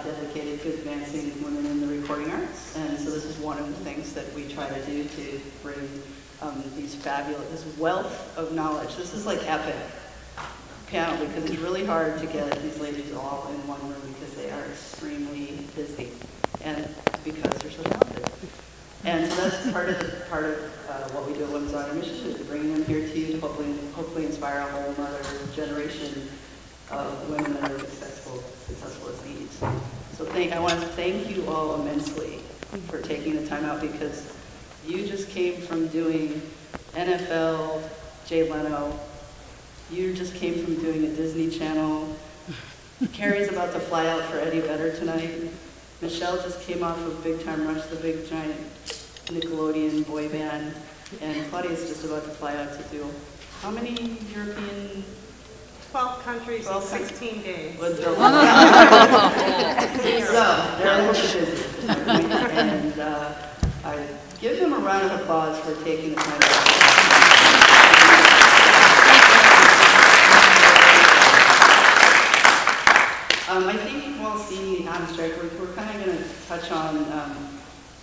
Dedicated to advancing women in the recording arts, and so this is one of the things that we try to do to bring this wealth of knowledge. This is like epic panel because it's really hard to get these ladies all in one room because they are extremely busy and because they're so talented. And so that's part of what we do at Women's On a Mission, is bringing them here to you to hopefully inspire a whole other generation of women that are successful as these. So I want to thank you all immensely for taking the time out, because you just came from doing NFL, Jay Leno. You just came from doing a Disney Channel. Carrie's about to fly out for Eddie Vedder tonight. Michelle just came off of Big Time Rush, the big giant Nickelodeon boy band. And Claudia's just about to fly out to do how many European? 12 countries in 16 days. So, they're all busy. And I give them a round of applause for taking the time out. I think you've all seen the abstract. We're kind of going to touch on,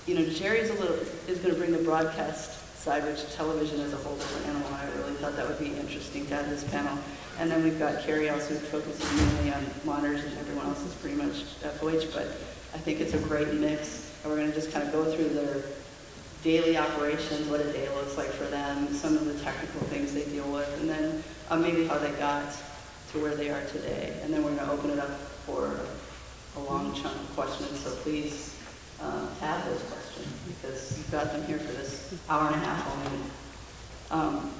Jerry's is going to bring the broadcast side, which television is a whole different animal. I really thought that would be interesting to have this panel. And then we've got Carrie also focusing mainly on monitors, and everyone else is pretty much FOH, but I think it's a great mix. And we're going to just kind of go through their daily operations, what a day looks like for them, some of the technical things they deal with, and then maybe how they got to where they are today. And then we're going to open it up for a long chunk of questions, so please have those questions, because you've got them here for this hour and a half only.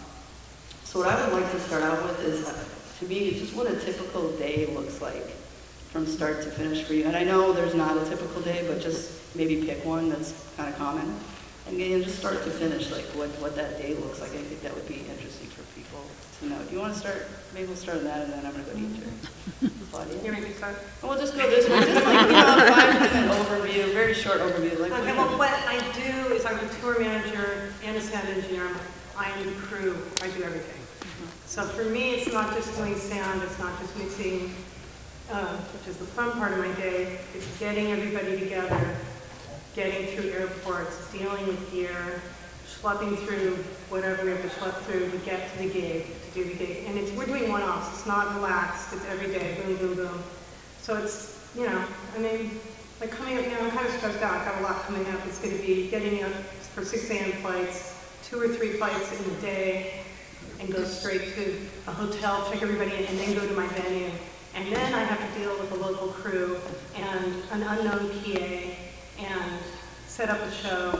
So what I would like to start out with is, to me, just what a typical day looks like from start to finish for you. And I know there's not a typical day, but just maybe pick one that's kind of common. And just start to finish, like what that day looks like. I think that would be interesting for people to know. Do you want to start? Maybe we'll start on that, and then I'm going to go to you, Claudia. You ready to start? And we'll just go this way, just like, a 5-minute overview, very short overview. Like, okay, well, what I do is I'm a tour manager and a sound engineer. I am the crew. I do everything. So for me, it's not just doing sound, it's not just mixing, which is the fun part of my day. It's getting everybody together, getting through airports, dealing with gear, schlepping through whatever we have to schlep through to get to the gig, to do the gig. And we're doing one-offs. It's not relaxed. It's every day, boom, boom, boom. So it's, like coming up, I'm kind of stressed out. I've got a lot coming up. It's going to be getting up for 6 a.m. flights, 2 or 3 flights in a day, and go straight to a hotel, check everybody in, and then go to my venue. And then I have to deal with a local crew and an unknown PA and set up a show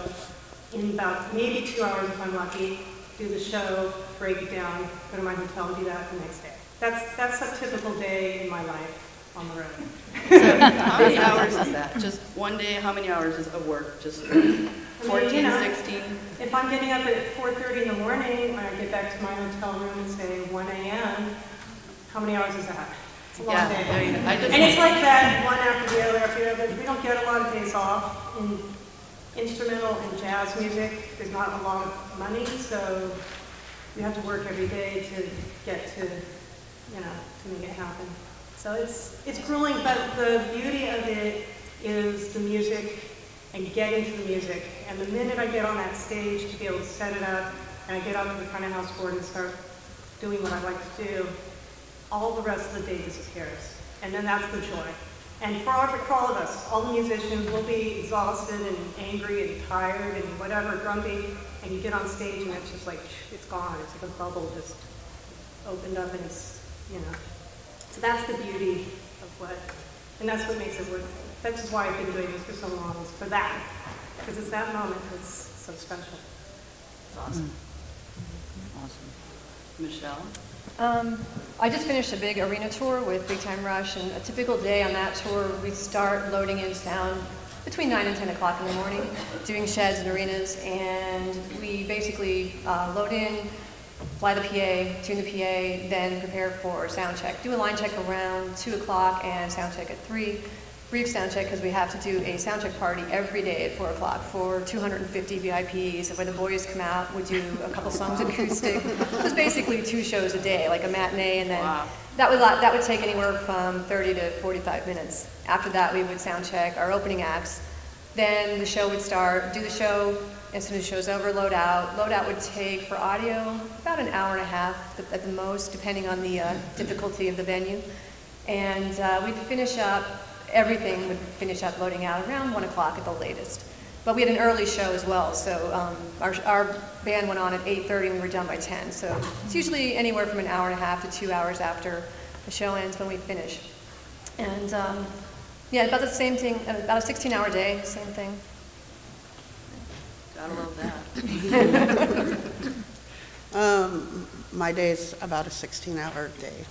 in about maybe 2 hours if I'm lucky, do the show, break it down, go to my hotel and do that the next day. That's a typical day in my life on the road. So how many hours is that? Just one day, how many hours is of work? Just 14, 16? If I'm getting up at 4:30 in the morning, when I get back to my hotel room and say 1 a.m., how many hours is that? It's a long day. And it's like that one after the other after the other. We don't get a lot of days off in instrumental and jazz music. There's not a lot of money, so you have to work every day to get to, to make it happen. So it's grueling, but the beauty of it is the music and getting to the music. And the minute I get on that stage to be able to set it up, and I get up to the front of house board and start doing what I like to do, all the rest of the day disappears. And then that's the joy. And for all of us, all the musicians will be exhausted and angry and tired and whatever, grumpy, and you get on stage and it's just like, it's gone. It's like a bubble just opened up and it's, you know. So that's the beauty of what, and that's what makes it worth it. That's why I've been doing this for so long, is for that. Because it's that moment that's so special. It's awesome. Awesome. Michelle? I just finished a big arena tour with Big Time Rush, and a typical day on that tour, we start loading in sound between 9 and 10 o'clock in the morning, doing sheds and arenas, and we basically load in, fly the PA, tune the PA, then prepare for sound check. Do a line check around 2 o'clock and sound check at 3. Brief sound check because we have to do a sound check party every day at 4 o'clock for 250 VIPs. And when the boys come out, we do a couple songs acoustic. It was basically 2 shows a day, like a matinee, and then that would take anywhere from 30 to 45 minutes. After that, we would sound check our opening acts. Then the show would start, do the show. As soon as the show's over, load out. Load out would take, for audio, about an hour and a half at the most, depending on the difficulty of the venue. And we'd finish up. Everything would finish up loading out around 1 o'clock at the latest. But we had an early show as well, so our band went on at 8:30 and we were done by 10. So it's usually anywhere from an hour and a half to 2 hours after the show ends when we finish. And yeah, about the same thing, about a 16-hour day, same thing. Gotta love that. My day's about a 16-hour day,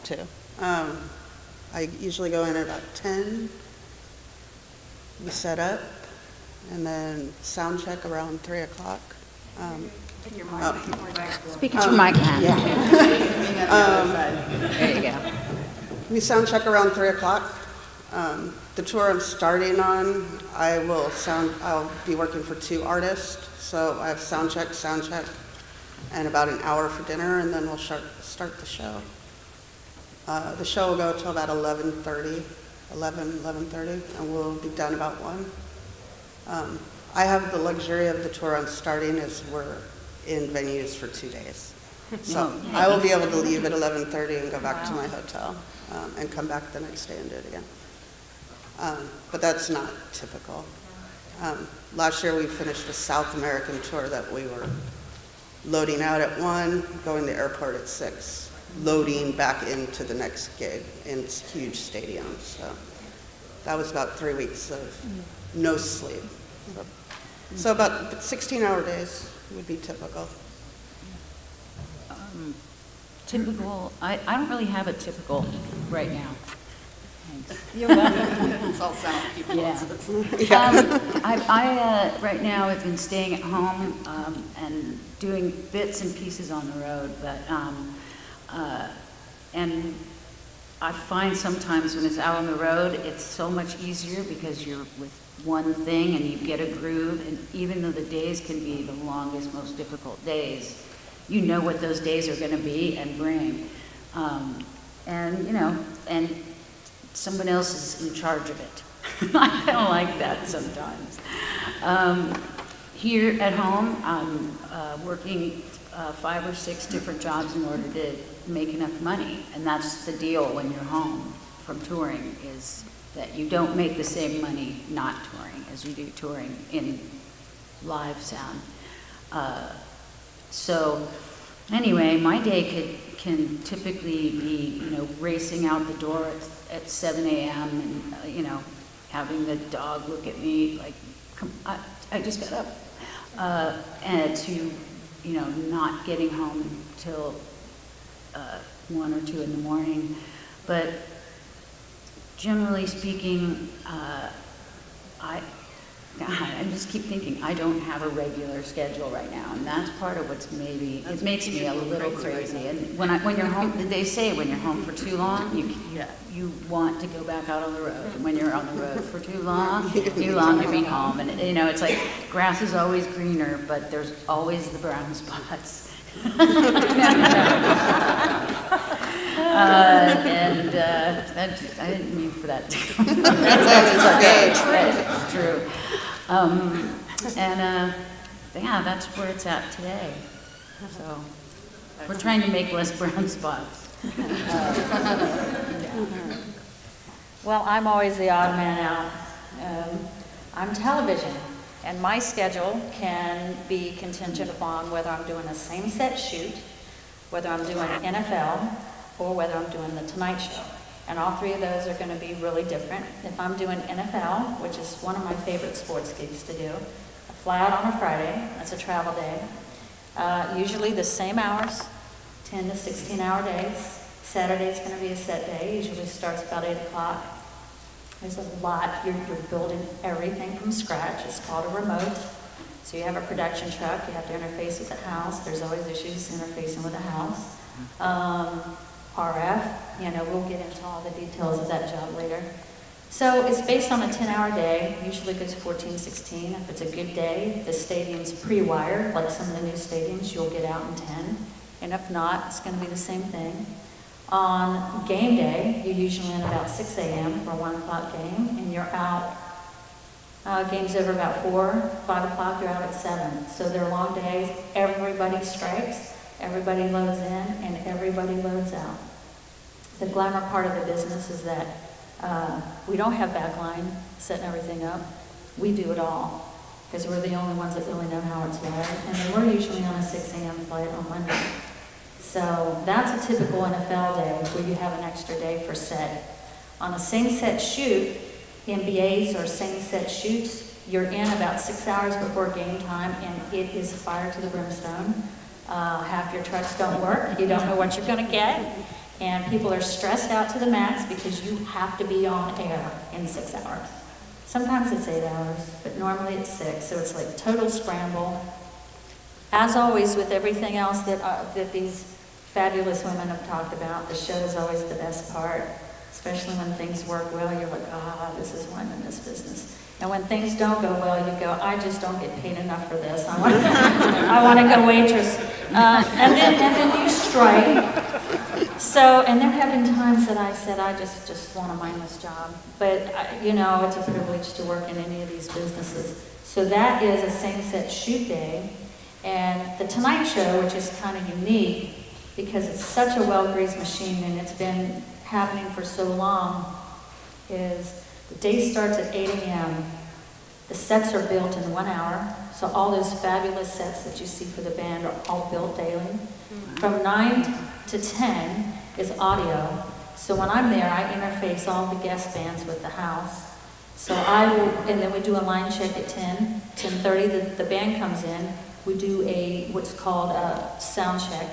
too. I usually go in at about 10. We set up, and then sound check around 3 o'clock. Speak at your mic, man. There you go. We sound check around 3 o'clock. The tour I'm starting on, I'll be working for 2 artists. So I have sound check, and about an hour for dinner, and then we'll start the show. The show will go till about 11:30, and we'll be done about 1. I have the luxury of the tour I'm starting is we're in venues for 2 days. So I will be able to leave at 11:30 and go back to my hotel and come back the next day and do it again. But that's not typical. Last year we finished a South American tour that we were loading out at 1, going to the airport at 6. Loading back into the next gig in huge stadiums. So that was about 3 weeks of no sleep. So about 16-hour days would be typical. Typical, I don't really have a typical right now. Thanks. You're welcome. It's all sound people. I right now have been staying at home and doing bits and pieces on the road, but and I find sometimes when it's out on the road, it's so much easier because you're with one thing and you get a groove, and even though the days can be the longest, most difficult days, you know what those days are going to be and bring. And, you know, and someone else is in charge of it. I don't like that sometimes. Here at home, I'm working 5 or 6 different jobs in order to make enough money, and that's the deal when you're home from touring, is that you don't make the same money not touring as you do touring in live sound. So anyway, my day can typically be, you know, racing out the door at 7 a.m. and, you know, having the dog look at me like, I just got up, and to, you know, not getting home till 1 or 2 in the morning. But generally speaking, I just keep thinking I don't have a regular schedule right now, and that's part of what's maybe, it makes me a little crazy. And when you're home, they say when you're home for too long, you want to go back out on the road. And when you're on the road for too long to be home. And you know, it's like grass is always greener, but there's always the brown spots. I didn't mean for that to come. That's true. Yeah, that's where it's at today. So we're trying to make less brown spots. Well, I'm always the odd man out. I'm television, and my schedule can be contingent upon whether I'm doing a same set shoot, whether I'm doing NFL, or whether I'm doing the Tonight Show. And all three of those are going to be really different. If I'm doing NFL, which is one of my favorite sports gigs to do, I fly out on a Friday, that's a travel day. Usually the same hours, 10 to 16 hour days. Saturday's going to be a set day, usually starts about 8 o'clock. There's a lot, you're building everything from scratch. It's called a remote. So you have a production truck, you have to interface with the house. There's always issues interfacing with the house. RF, we'll get into all the details of that job later. So it's based on a 10-hour day, usually goes 14, 16. If it's a good day, the stadium's pre-wired, like some of the new stadiums, you'll get out in 10. And if not, it's going to be the same thing. On game day, you're usually in about 6 a.m. for a 1 o'clock game, and you're out, game's over about 4, 5 o'clock, you're out at 7. So they're long days, everybody strikes, everybody loads in, and everybody loads out. The glamour part of the business is that we don't have backline setting everything up. We do it all, because we're the only ones that really know how it's wired. And then we're usually on a 6 a.m. flight on Monday. So that's a typical NFL day where you have an extra day for set. On a same set shoot, NBAs or same set shoots, you're in about 6 hours before game time, and it is fire to the brimstone. Half your trucks don't work, you don't know what you're going to get, and people are stressed out to the max because you have to be on air in 6 hours. Sometimes it's 8 hours, but normally it's 6, so it's like total scramble. As always with everything else that these fabulous women have talked about, the show is always the best part, especially when things work well. You're like, this is why I'm in this business. And when things don't go well, you go, I just don't get paid enough for this. I want to go waitress. And then you strike. So, and there have been times that I said, I just want a mindless job. But, it's a privilege to work in any of these businesses. So that is a same set shoot day. And the Tonight Show, which is kind of unique, because it's such a well-greased machine and it's been happening for so long, is the day starts at 8 a.m. The sets are built in 1 hour, so all those fabulous sets that you see for the band are all built daily. From 9 to 10 is audio, so when I'm there, I interface all the guest bands with the house. So and then we do a line check at 10, 10:30, the band comes in, we do what's called a sound check.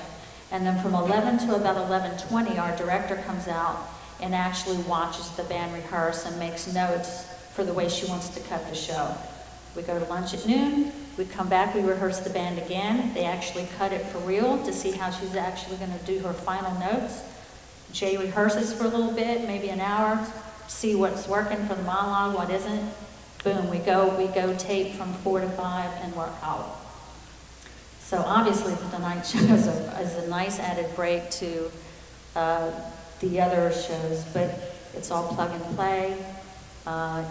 And then from 11 to about 11:20, our director comes out and actually watches the band rehearse and makes notes for the way she wants to cut the show. We go to lunch at noon, we come back, we rehearse the band again. They actually cut it for real to see how she's actually going to do her final notes. Jay rehearses for a little bit, maybe an hour, see what's working for the monologue, what isn't. Boom, we go tape from 4 to 5 and we're out. So obviously the Tonight Show is a nice added break to the other shows, but it's all plug and play.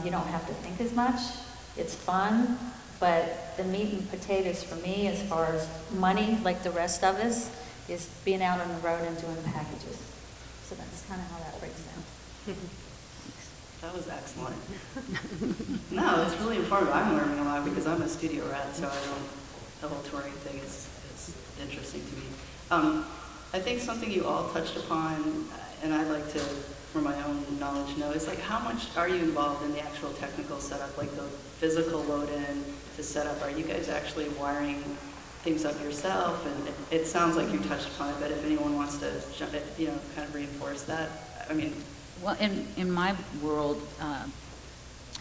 You don't have to think as much. It's fun, but the meat and potatoes for me, as far as money, like the rest of us, is being out on the road and doing packages. So that's kind of how that breaks down. That was excellent. No, it's really informative. I'm learning a lot because I'm a studio rat, so the whole touring thing is interesting to me. I think something you all touched upon, and I'd like to, for my own knowledge, know, is like how much are you involved in the actual technical setup, like the physical load-in to set up? Are you guys actually wiring things up yourself? And it sounds like you touched upon it, but if anyone wants to jump in, kind of reinforce that, I mean. Well, in my world,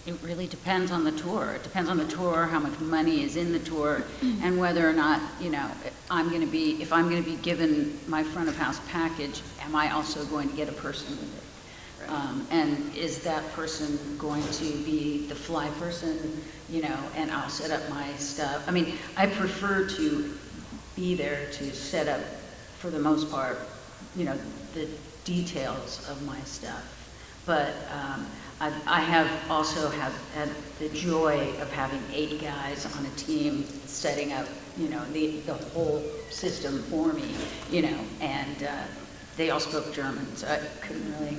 it really depends on the tour. It depends on the tour, how much money is in the tour, and whether or not, if I'm going to be given my front of house package, am I also going to get a person with it? Right. And is that person going to be the fly person, and I'll set up my stuff. I mean, I prefer to be there to set up, for the most part, the details of my stuff. But I have also had the joy of having 8 guys on a team setting up, the whole system for me, and they all spoke German, so I couldn't really,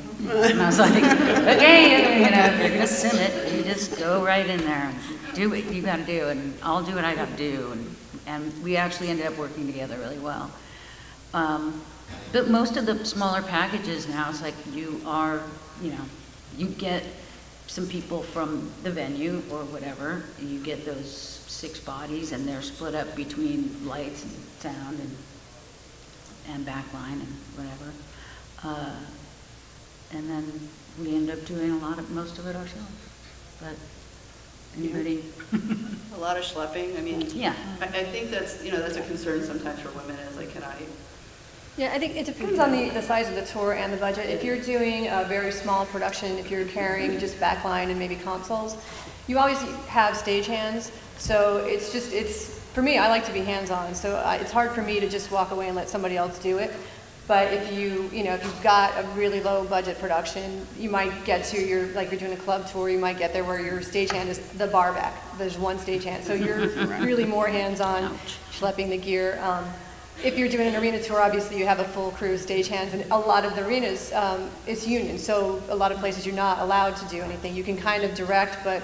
and I was like, okay, you know, if you're gonna sim it, you just go right in there and do what you gotta do, and I'll do what I gotta do, and we actually ended up working together really well. But most of the smaller packages now, it's like you get some people from the venue or whatever, and you get those 6 bodies, and they're split up between lights and sound and backline and whatever. And then we end up doing most of it ourselves. But anybody? A lot of schlepping. I mean, yeah. I think that's a concern sometimes for women. Is like, can I? Yeah, I think it depends on the size of the tour and the budget. If you're doing a very small production, if you're carrying just backline and maybe consoles, you always have stagehands. So it's for me, I like to be hands-on. So it's hard for me to just walk away and let somebody else do it. But if you've got a really low budget production, you might get to you're doing a club tour, you might get there where your stagehand is the bar back. There's one stagehand. So you're really more hands-on, schlepping the gear. If you're doing an arena tour, obviously you have a full crew of stagehands, and a lot of the arenas, it's union, so a lot of places you're not allowed to do anything. You can kind of direct, but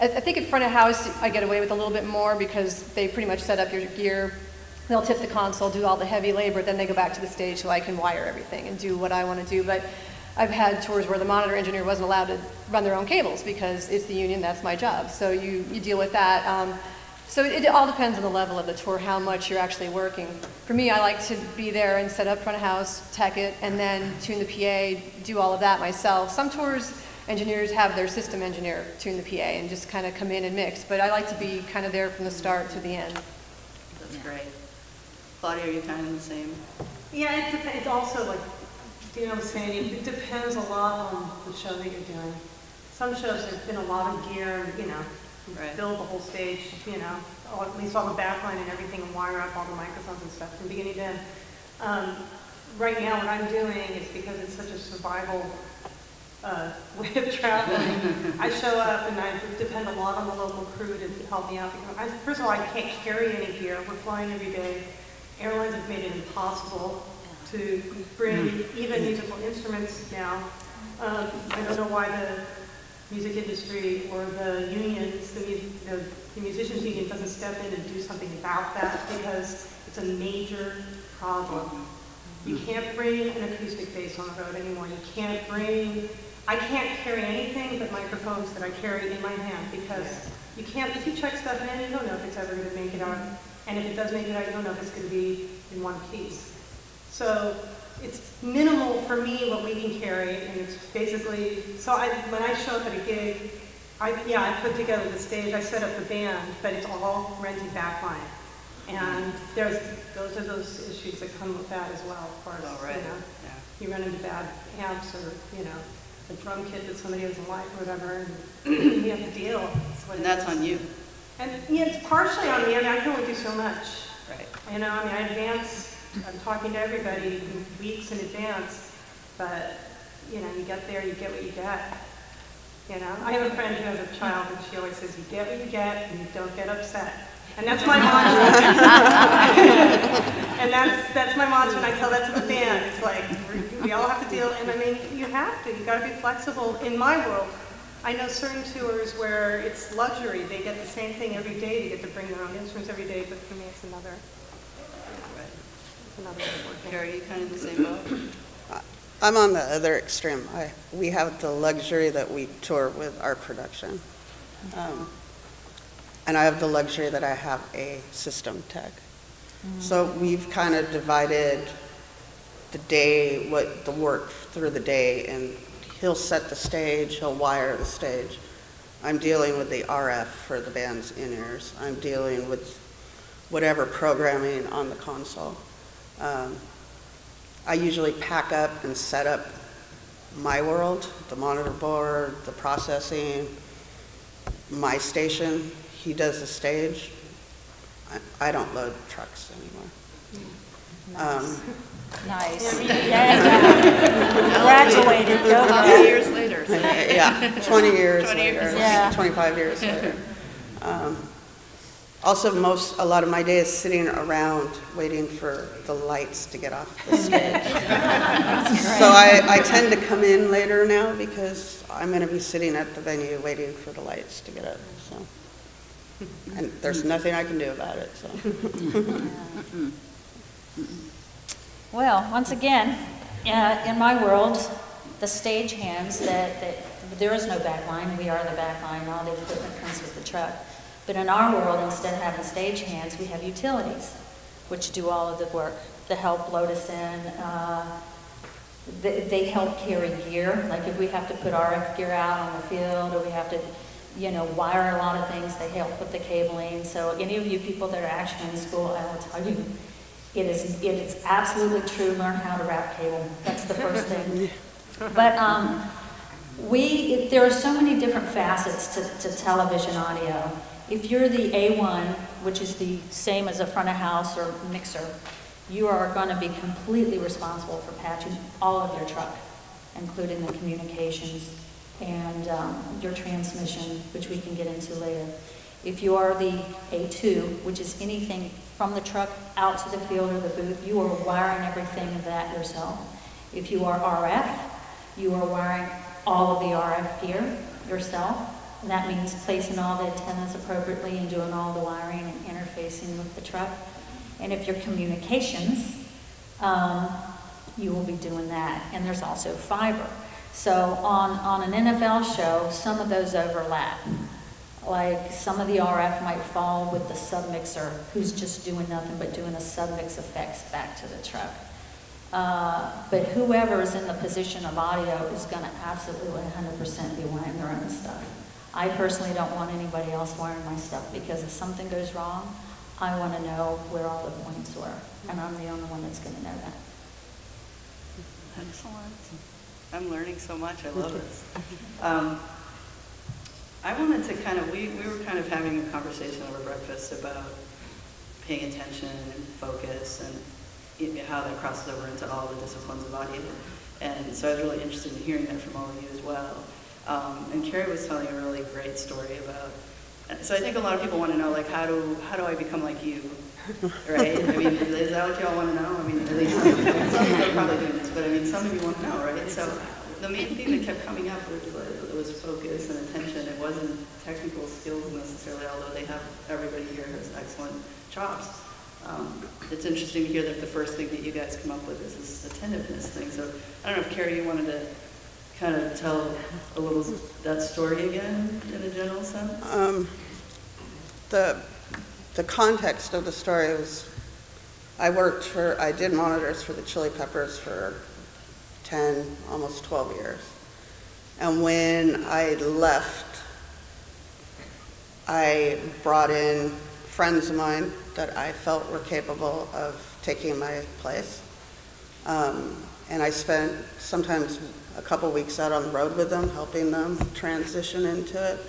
I think at front of house I get away with a little bit more because they pretty much set up your gear. They'll tip the console, do all the heavy labor, then they go back to the stage so I can wire everything and do what I want to do. But I've had tours where the monitor engineer wasn't allowed to run their own cables because it's the union, that's my job. So you deal with that. So it all depends on the level of the tour, how much you're actually working. For me, I like to be there and set up front of house, tech it, and then tune the PA, do all of that myself. Some tours, engineers have their system engineer tune the PA and just kind of come in and mix, but I like to be kind of there from the start to the end. That's great. Claudia, are you kind of the same? Yeah, it depends. It's also like Dina was saying, it depends a lot on the show that you're doing. Some shows there's been a lot of gear, Right. build the whole stage, or at least all the backline and everything, and wire up all the microphones and stuff from beginning to end. Right now, what I'm doing is because it's such a survival way of traveling. I show up and I depend a lot on the local crew to help me out. Because first of all, I can't carry any gear. We're flying every day. Airlines have made it impossible to bring even musical instruments now. I don't know why the music industry or the unions, the musicians union doesn't step in and do something about that because it's a major problem. You can't bring an acoustic bass on the road anymore. I can't carry anything but microphones that I carry in my hand because you can't, if you check stuff in, you don't know if it's ever going to make it out. And if it does make it out, you don't know if it's going to be in one piece. So it's minimal for me what we can carry, and it's basically, when I show up at a gig, I put together the stage, I set up the band, but it's all rented backline. And those are those issues that come with that as well, of course. Oh, right. You run into bad amps or, a drum kit that somebody doesn't like or whatever, and you have to deal. And that's on you. And it's partially on me. I mean, I can only do so much. Right. I advance. I'm talking to everybody weeks in advance, but you get there, you get what you get. I have a friend who has a child, and she always says, "You get what you get, and you don't get upset." And that's my mantra. And that's my mantra, and I tell that to the band. It's like we all have to deal, and I mean, you have to. You got to be flexible. In my world, I know certain tours where it's luxury. They get the same thing every day. They get to bring their own instruments every day. But for me, it's another. Terri, you kind of the same boat? I'm on the other extreme. We have the luxury that we tour with our production. And I have the luxury that I have a system tech. So we've kind of divided the day, the work through the day, and he'll set the stage, he'll wire the stage. I'm dealing with the RF for the band's in-ears. I'm dealing with whatever programming on the console. I usually pack up and set up my world, the monitor board, the processing, my station. He does the stage. I don't load trucks anymore. Nice. Graduated. Go 20 years later. So. Yeah, 20 years 20 later. years. Yeah. 25 years later. Also, a lot of my day is sitting around waiting for the lights to get off the stage. So I tend to come in later now because I'm going to be sitting at the venue waiting for the lights to get up. So, and there's nothing I can do about it. So. Well, once again, in my world, the stage hands, that there is no back line. We are the back line. All the equipment comes with the truck. But in our world, instead of having stage hands, we have utilities, which do all of the work. They help load us in. They help carry gear. Like if we have to put RF gear out on the field, or we have to, wire a lot of things, they help with the cabling. So any of you people that are actually in school, I will tell you, it is absolutely true. Learn how to wrap cable. That's the first thing. But there are so many different facets to television audio. If you're the A1, which is the same as a front of house or mixer, you are going to be completely responsible for patching all of your truck, including the communications and your transmission, which we can get into later. If you are the A2, which is anything from the truck out to the field or the booth, you are wiring everything of that yourself. If you are RF, you are wiring all of the RF gear yourself. And that means placing all the antennas appropriately and doing all the wiring and interfacing with the truck. And if you're communications, you will be doing that. And there's also fiber. So on an NFL show, some of those overlap. Like some of the RF might fall with the submixer, who's just doing nothing but doing the submix effects back to the truck. But whoever is in the position of audio is going to absolutely 100% be wiring their own stuff. I personally don't want anybody else wiring my stuff because if something goes wrong, I want to know where all the points were, and I'm the only one that's going to know that. Excellent. I'm learning so much. I love this. I wanted to we were kind of having a conversation over breakfast about paying attention and focus and how that crosses over into all the disciplines of audio. And so I was really interested in hearing that from all of you as well. And Terri was telling a really great story about, so I think a lot of people want to know, like, how do I become like you, right? I mean, is that what y'all want to know? I mean, at least some people are probably doing this, but I mean, some of you want to know, right? So the main thing that kept coming up was focus and attention. It wasn't technical skills necessarily, although everybody here has excellent chops. It's interesting to hear that the first thing that you guys come up with is this attentiveness thing. So I don't know if Terri, you wanted to kind of tell a little that story again in a general sense? The context of the story was, I did monitors for the Chili Peppers for 10, almost 12 years. And when I left, I brought in friends of mine that I felt were capable of taking my place. And I spent sometimes a couple weeks out on the road with them, helping them transition into it.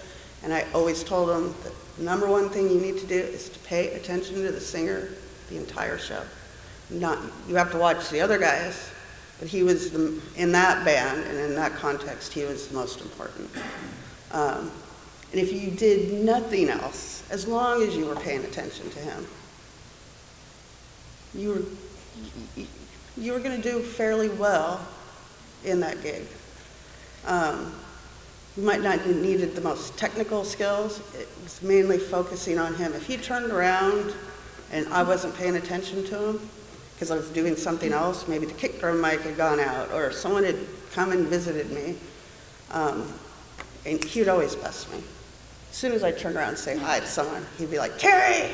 And I always told them that the number one thing you need to do is to pay attention to the singer the entire show. You have to watch the other guys, but he was in that band and in that context, he was the most important. And if you did nothing else, as long as you were paying attention to him, you were going to do fairly well in that gig. You might not have needed the most technical skills. It was mainly focusing on him. If he turned around and I wasn't paying attention to him because I was doing something else, maybe the kick drum mic had gone out or someone had come and visited me, and he would always bust me. As soon as I turned around and say hi to someone, he'd be like, "Terri!"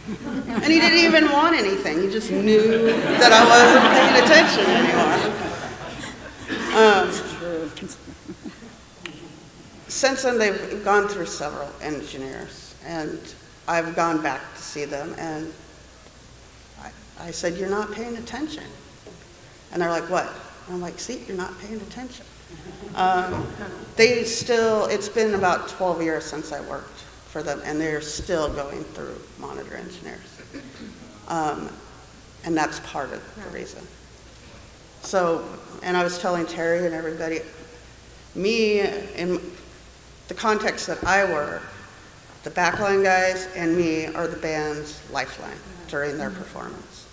And he didn't even want anything. He just knew that I wasn't paying attention anymore. Since then, they've gone through several engineers, and I've gone back to see them, and I said, "You're not paying attention." And they're like, "What?" And I'm like, "See, you're not paying attention." It's been about 12 years since I worked for them, and they're still going through monitor engineers. And that's part of the reason. So, and I was telling Terri and everybody, me, in the context that I work, The backline guys and me are the band's lifeline during their performance.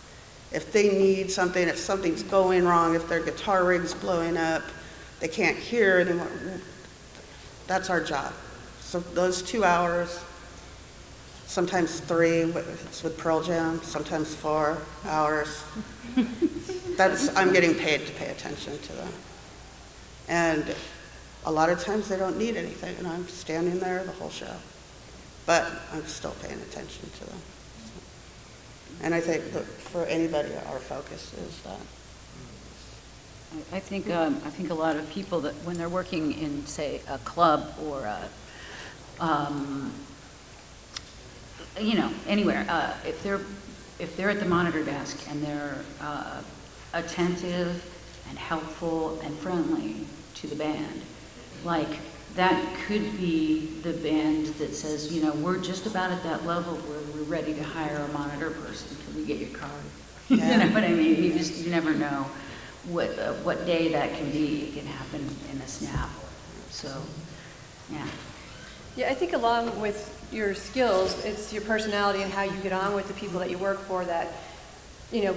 If they need something, if something's going wrong, if their guitar rig's blowing up, they can't hear anymore, that's our job. So those 2 hours, sometimes 3, it's with Pearl Jam, sometimes 4 hours. I'm getting paid to pay attention to them. And a lot of times they don't need anything, and I'm standing there the whole show. But I'm still paying attention to them. And I think that for anybody, our focus is that. I think a lot of people that when they're working in, say, a club or anywhere, if they're at the monitor desk and they're attentive and helpful and friendly to the band, like that could be the band that says, we're just about at that level where we're ready to hire a monitor person. Can we get your card? Yeah. You know what I mean? You never know what day that can be. It can happen in a snap. So, yeah. Yeah, I think along with your skills, it's your personality and how you get on with the people that you work for that,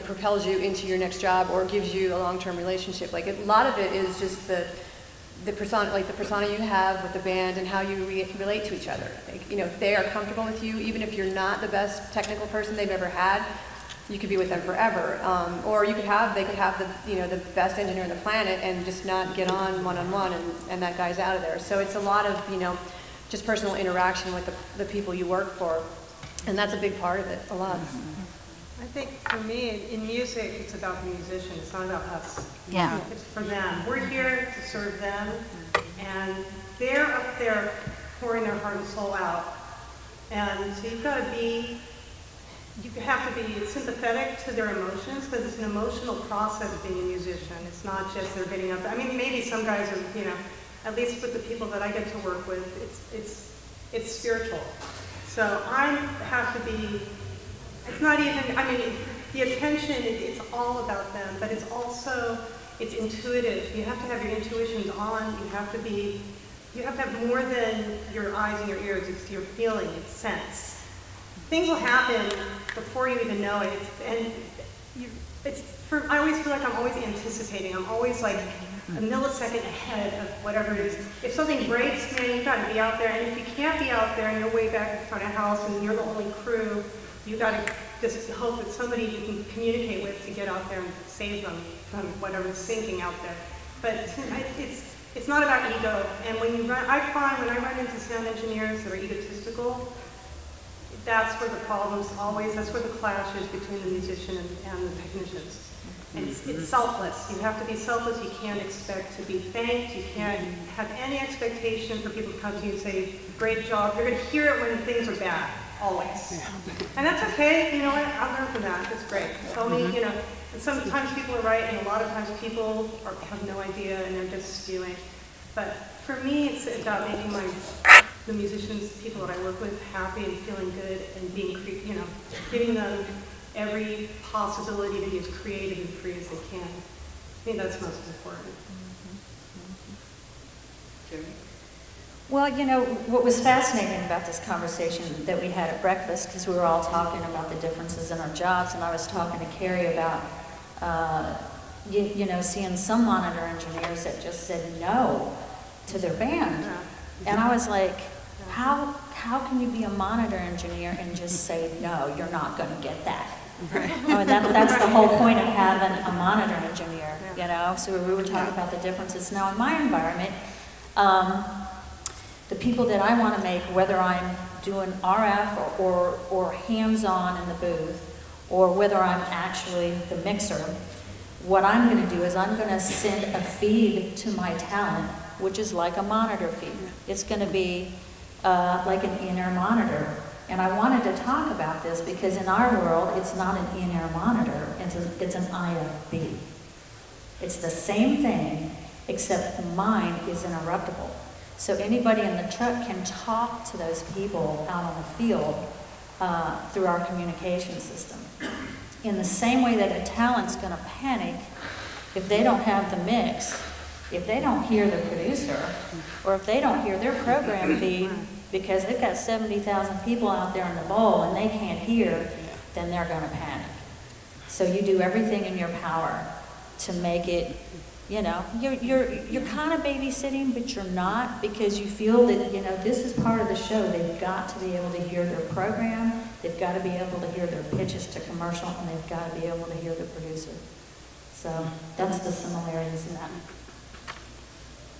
propels you into your next job or gives you a long-term relationship. Like a lot of it is just the persona, like the persona you have with the band and how you relate to each other. Like, if they are comfortable with you, even if you're not the best technical person they've ever had, you could be with them forever. Or they could have the best engineer on the planet and just not get on one-on-one, and that guy's out of there. So it's a lot of just personal interaction with the people you work for, and that's a big part of it. A lot. I think for me, in music, it's about the musician. It's not about us. Yeah. It's for them. We're here to serve them, and they're up there pouring their heart and soul out. And so you have to be sympathetic to their emotions, because it's an emotional process being a musician. It's not just they're getting up. I mean, maybe some guys are, at least with the people that I get to work with, it's spiritual. So I have to be. It's not even, the attention, it's all about them, but it's intuitive. You have to have your intuitions on. You have to have more than your eyes and your ears. It's your feeling, it's sense. Things will happen before you even know it. And I always feel like I'm always anticipating. I'm always like a millisecond ahead of whatever it is. If something breaks, man, you've got to be out there. And if you can't be out there and you're way back in front of house and you're the only crew, you got to just hope that somebody you can communicate with to get out there and save them from whatever's sinking out there. But it's not about ego. And I find when I run into sound engineers that are egotistical, that's where the problems that's where the clash is between the musician and the technicians. And it's selfless. You have to be selfless. You can't expect to be thanked. You can't have any expectation for people to come to you and say, great job. You're going to hear it when things are bad. Always. Yeah. And that's okay. You know what? I'll learn from that. That's great. Tell me, and sometimes people are right, and a lot of times people have no idea, and they're just spewing. But for me, it's about making the musicians, people that I work with, happy and feeling good, and being, giving them every possibility to be as creative and free as they can. I think that's most important. Terri? Well, what was fascinating about this conversation that we had at breakfast, because we were all talking about the differences in our jobs, and I was talking to Carrie about, seeing some monitor engineers that just said no to their band. And I was like, how can you be a monitor engineer and just say, no, you're not going to get that? Right. That's the whole point of having a monitor engineer, So we were talking about the differences. Now, in my environment, the people that I want to make, whether I'm doing RF or hands-on in the booth, or whether I'm actually the mixer, what I'm going to do is I'm going to send a feed to my talent, which is like a monitor feed. It's going to be like an in-ear monitor. And I wanted to talk about this because in our world, it's not an in-ear monitor, it's an IFB. It's the same thing, except mine is interruptible. So anybody in the truck can talk to those people out on the field through our communication system. In the same way that a talent's going to panic if they don't have the mix, if they don't hear the producer, or if they don't hear their program feed, because they've got 70,000 people out there in the bowl and they can't hear, then they're going to panic. So you do everything in your power to make it, you know, you're kind of babysitting, but you're not, because you feel that, you know, this is part of the show. They've got to be able to hear their program, they've got to be able to hear their pitches to commercial, and they've got to be able to hear the producer. So that's the similarities in that.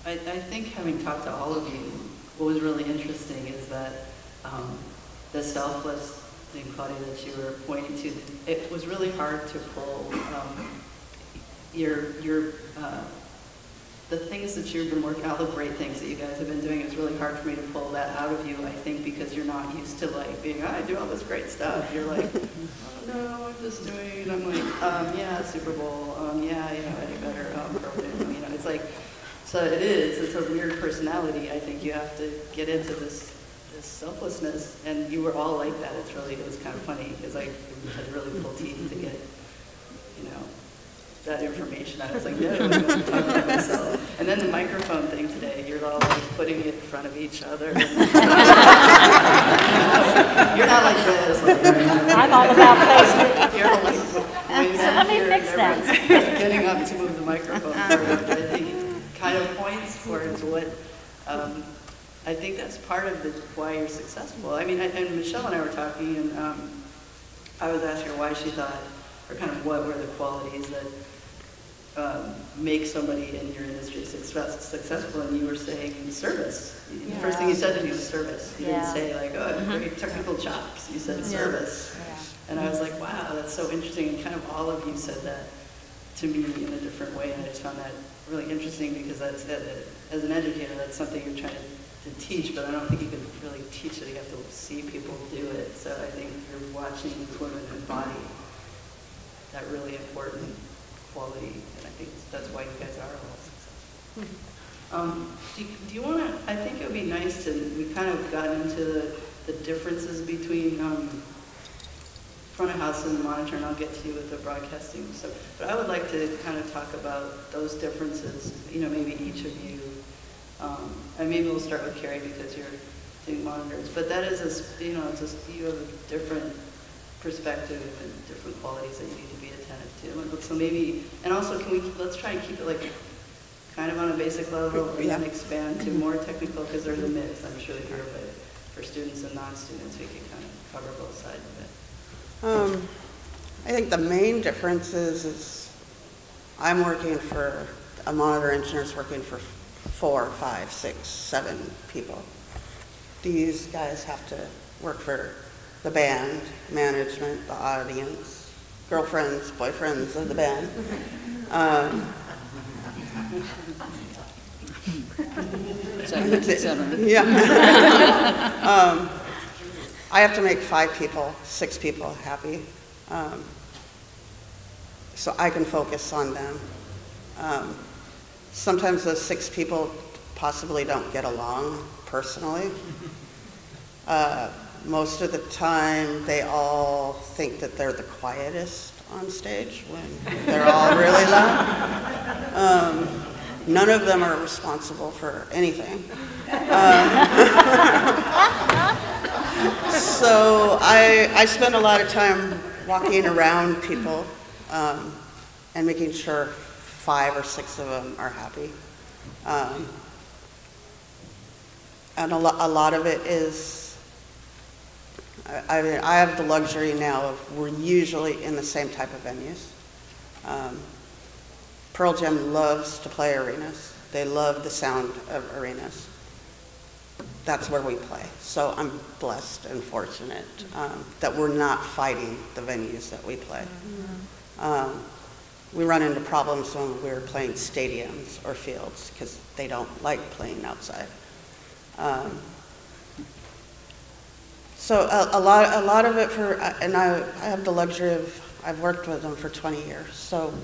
I think having talked to all of you, what was really interesting is that the selfless thing, Claudia, that you were pointing to, it was really hard to pull the things that you've been working, all the great things that you guys have been doing. It's really hard for me to pull that out of you, I think, because you're not used to like being, I do all this great stuff. You're like, oh no, I'm just doing, and I'm like, yeah, Super Bowl, yeah, you know, Eddie Vedder, you know, it's like, so it's a weird personality. I think you have to get into this selflessness, and you were all like that. It was kind of funny, because I had to really pull teeth to get, you know, that information. I was like, no, I'm going to talk about myself. And then the microphone thing today, you're all like putting it in front of each other. You're not like this. Like, I'm all about placement. You're like, so let me fix that. Getting up to move the microphone forward, I think it kind of points towards what, I think that's part of why you're successful. I mean, and Michelle and I were talking, and I was asking her why she thought, or kind of what were the qualities that make somebody in your industry successful, and you were saying service. The first thing you said to me was service. You didn't say like, oh, I have great technical chops. You said service. And I was like, wow, that's so interesting. And kind of all of you said that to me in a different way, and I just found that really interesting, because that's, as an educator, that's something you're trying to teach, but I don't think you can really teach it. You have to see people do it. So I think you're watching women embody that really important quality, and I think that's why you guys are all successful. Do you want to, I think it would be nice to, we kind of got into the differences between front of house and the monitor, and I'll get to you with the broadcasting. So, but I would like to kind of talk about those differences, you know, maybe each of you, and maybe we'll start with Terri, because you're doing monitors, but that is, you know, you have a different perspective and different qualities that you need to be attentive to. And so maybe, and also let's try and keep it like kind of on a basic level, and then expand to more technical, because there's a mix, I'm sure, here, but for students and non-students, we can kind of cover both sides of it. I think the main difference is I'm working for, a monitor engineer's working for 4, 5, 6, 7 people. These guys have to work for the band, management, the audience, girlfriends, boyfriends of the band. Yeah. I have to make 5 people, 6 people happy, so I can focus on them. Sometimes those 6 people possibly don't get along personally. Most of the time, they all think that they're the quietest on stage when they're all really loud. None of them are responsible for anything. So I spend a lot of time walking around people and making sure 5 or 6 of them are happy. And a lot of it is, I have the luxury now of, we're usually in the same type of venues. Pearl Jam loves to play arenas. They love the sound of arenas. That's where we play. So I'm blessed and fortunate that we're not fighting the venues that we play. We run into problems when we're playing stadiums or fields, because they don't like playing outside. So a lot of it and I have the luxury of, I've worked with them for 20 years, so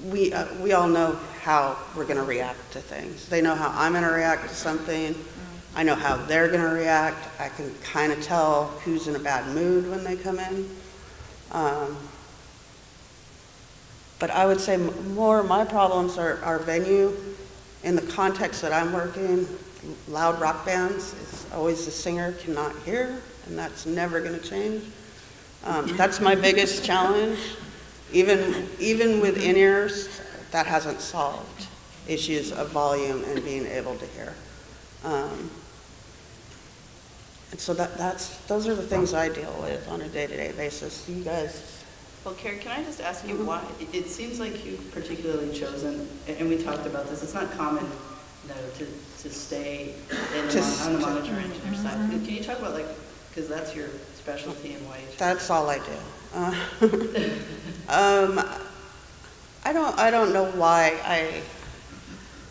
we all know how we're going to react to things. They know how I'm going to react to something. I know how they're going to react. I can kind of tell who's in a bad mood when they come in. But I would say more of my problems are venue. In the context that I'm working, loud rock bands, it's always the singer cannot hear, and that's never going to change. That's my biggest challenge. Even with in-ears, that hasn't solved issues of volume and being able to hear. And so those are the things I deal with on a day-to-day basis. You guys? Well, Carrie, can I just ask you why? It seems like you've particularly chosen, and we talked about this, it's not common, to stay on the monitor engineer side. Can you talk about, because that's your specialty and why you chose? That's all I do. I don't know why.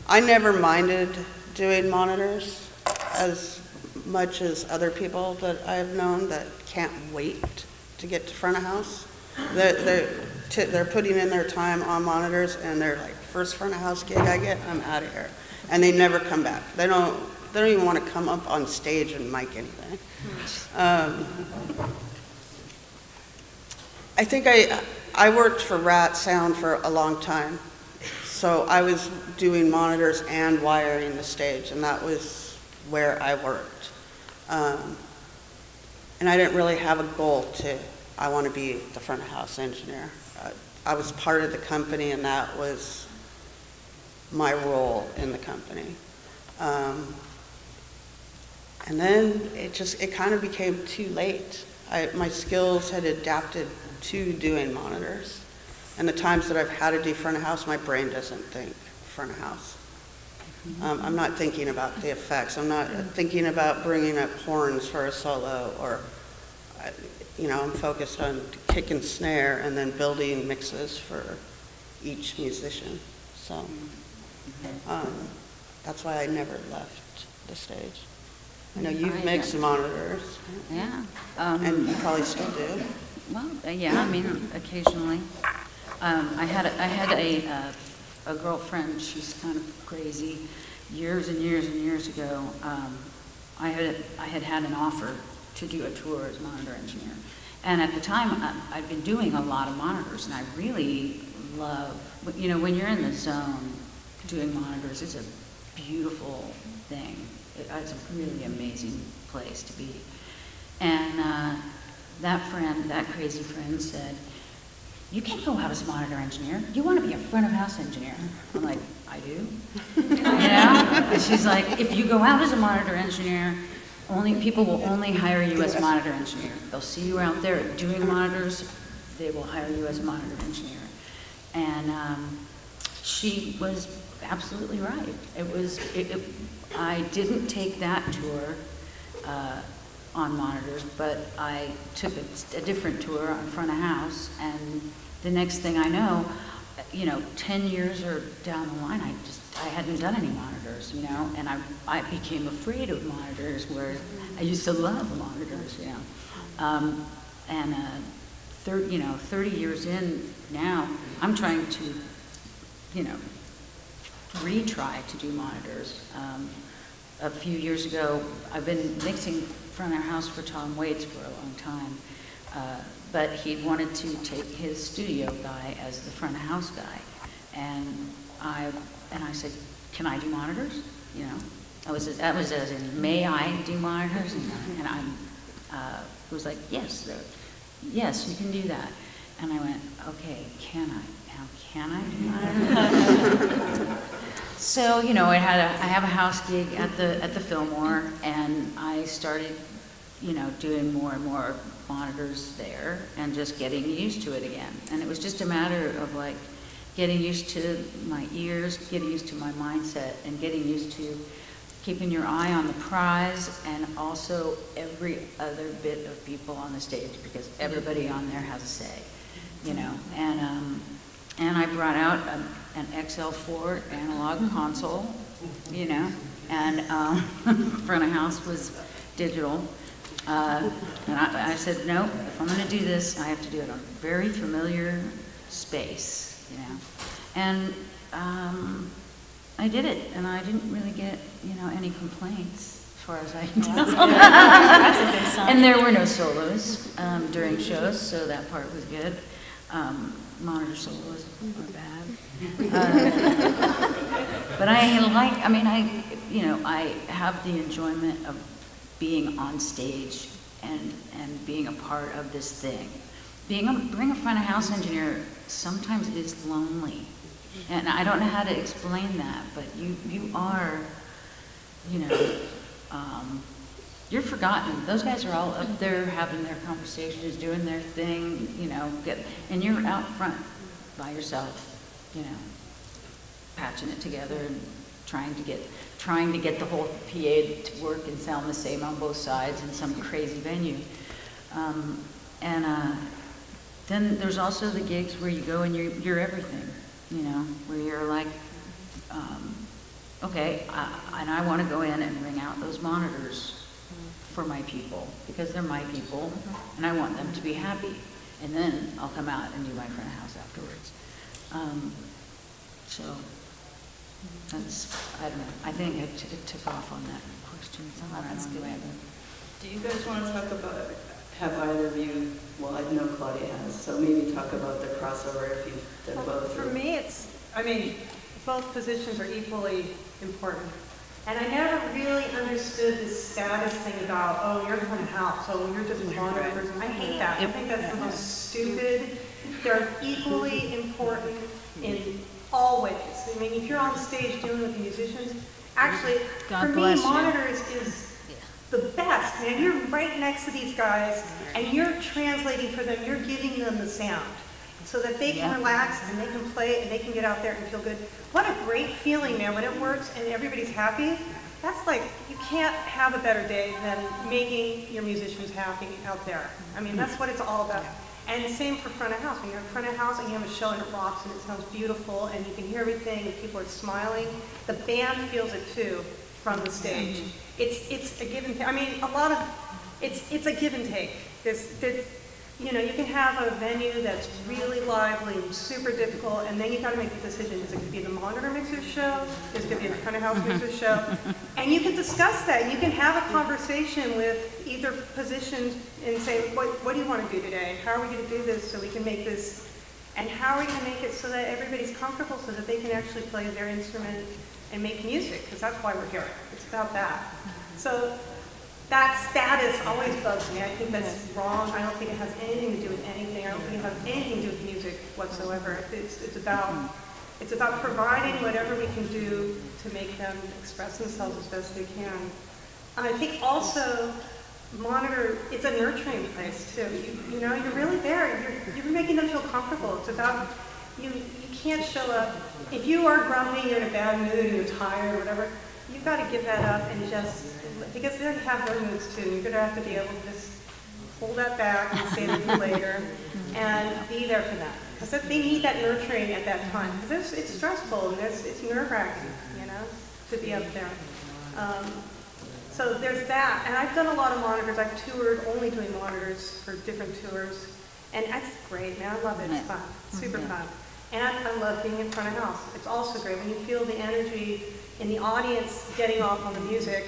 I never minded doing monitors as much as other people that I've known that can't wait to get to front of house. They're putting in their time on monitors, and they're like, first front of house gig I get, I'm out of here. And they never come back. They don't even want to come up on stage and mic anything. I think I worked for Rat Sound for a long time. So I was doing monitors and wiring the stage, and that was where I worked. And I didn't really have a goal I want to be the front of house engineer. I was part of the company, and that was my role in the company. And then it kind of became too late. My skills had adapted to doing monitors. And the times that I've had to do front of house, my brain doesn't think front of house. I'm not thinking about the effects. I'm not thinking about bringing up horns for a solo, or, I'm focused on kick and snare and then building mixes for each musician. So that's why I never left the stage. I know you've mixed monitors. Yeah. And you probably still do. Well, yeah, occasionally. I had a girlfriend, she's kind of crazy. Years and years and years ago, I had an offer to do a tour as monitor engineer. And at the time, I'd been doing a lot of monitors, and I really love, when you're in the zone doing monitors, it's a beautiful thing. It's a really amazing place to be. And that crazy friend said, "You can't go out as a monitor engineer. You want to be a front of house engineer." I'm like, "I do?" And she's like, "If you go out as a monitor engineer, people will only hire you as a monitor engineer. They'll see you out there doing monitors, they will hire you as a monitor engineer." And she was absolutely right. I didn't take that tour on monitors, but I took a different tour on front of house, and the next thing I know, 10 years or down the line, I hadn't done any monitors, and I became afraid of monitors, where I used to love monitors, and 30 years in now, I'm trying to, retry to do monitors. A few years ago, I've been mixing front of house for Tom Waits for a long time, but he wanted to take his studio guy as the front of house guy, and I said, "Can I do monitors?" That was as in, may I do monitors? And I was like, yes, you can do that. And I went, okay, can I? Now, can I do monitors? So, I have a house gig at the Fillmore, and I started, doing more and more monitors there, and just getting used to it again. And it was just a matter of getting used to my ears, getting used to my mindset, and getting used to keeping your eye on the prize, and also every other bit of people on the stage, because everybody on there has a say, And I brought out an XL4 analog console, and front of house was digital. And I said, no, if I'm going to do this, I have to do it on a very familiar space, And I did it, and I didn't really get, any complaints, as far as I can tell. That's a good sign. And there were no solos during shows, so that part was good. Monitor solos were bad. But I mean, I have the enjoyment of being on stage and being a part of this thing. Being a front of house engineer sometimes is lonely. And I don't know how to explain that, but you are, you're forgotten. Those guys are all up there having their conversations, doing their thing, and you're out front by yourself, patching it together and trying to get the whole PA to work and sound the same on both sides in some crazy venue. Then there's also the gigs where you go and you're everything, where you're like, okay, and I want to go in and ring out those monitors for my people, because they're my people, and I want them to be happy. And then I'll come out and do my front of house afterwards. So that's, I don't know, I think it took off on that question. That's good. Do you guys want to talk about, have either of you, well, I know Claudia has, so maybe talk about the crossover if you've done both. For me, both positions are equally important. And I never really understood this status thing about, oh, you're front of house, oh, you're just a monitor person. I hate that. I think that's the most stupid. They're equally important in all ways. I mean, if you're on stage dealing with the musicians, actually, for me, monitors is the best, man. You're right next to these guys, and you're translating for them. You're giving them the sound so that they can relax and they can play and they can get out there and feel good. What a great feeling, man, when it works and everybody's happy. That's like, you can't have a better day than making your musicians happy out there. I mean, that's what it's all about. And same for front of house. When you're in front of house and you have a show and it rocks and it sounds beautiful and you can hear everything and people are smiling, the band feels it too from the stage. It's a give and take. I mean, it's a give and take. You can have a venue that's really lively and super difficult, and then you've got to make the decision. Is it going to be the monitor mixer show? Is it going to be the front of house mixer show? And you can discuss that. You can have a conversation with either position and say, what do you want to do today? How are we going to do this so we can make this? And how are we going to make it so that everybody's comfortable so that they can actually play their instrument and make music? Because that's why we're here. It's about that. So that status always bugs me. I think that's wrong. I don't think it has anything to do with anything. I don't think it has anything to do with music whatsoever. It's about providing whatever we can do to make them express themselves as best they can. And I think also monitor, it's a nurturing place too. You're really there. You're making them feel comfortable. It's about, you can't show up. If you are grumpy, you're in a bad mood, and you're tired or whatever, you've got to give that up and just, because they're going to have their moods too. You're going to have to be able to just hold that back and save it for later and be there for them. Because they need that nurturing at that time. Because it's stressful and it's nerve-wracking, to be up there. So there's that. And I've done a lot of monitors. I've toured only doing monitors for different tours. And that's great, man. I love it. It's fun. Super fun. And I love being in front of house. It's also great when you feel the energy in the audience getting off on the music.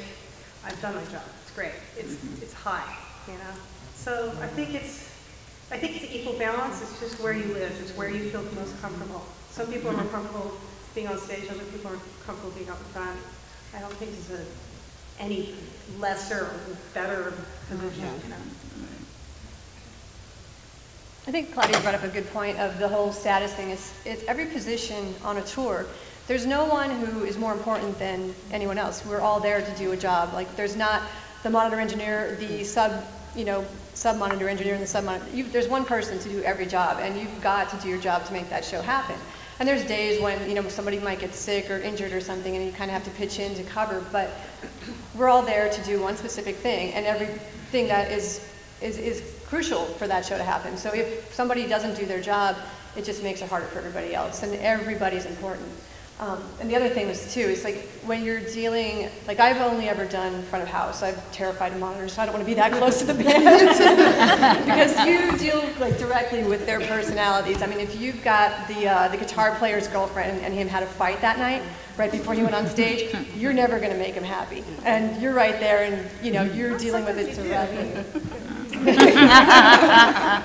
I've done my job. It's great. It's high, So I think it's an equal balance. It's just where you live. It's where you feel the most comfortable. Some people are more comfortable being on stage. Other people are comfortable being out in front. I don't think there's any lesser or better position. I think Claudia brought up a good point of the whole status thing. It's every position on a tour. There's no one who is more important than anyone else. We're all there to do a job. Like, there's not the monitor engineer, the sub-monitor engineer, and the sub-monitor. There's one person to do every job, and you've got to do your job to make that show happen. And there's days when, somebody might get sick or injured or something, and you kind of have to pitch in to cover, but we're all there to do one specific thing, and everything that is crucial for that show to happen. So if somebody doesn't do their job, it just makes it harder for everybody else, and everybody's important. And the other thing is too, is like when you're dealing, like I've only ever done front of house. I'm terrified of monitors, so I don't want to be that close to the band because you deal like directly with their personalities. I mean, if you've got the guitar player's girlfriend and him had a fight that night right before he went on stage, you're never going to make him happy. And you're right there, and you're dealing with it directly.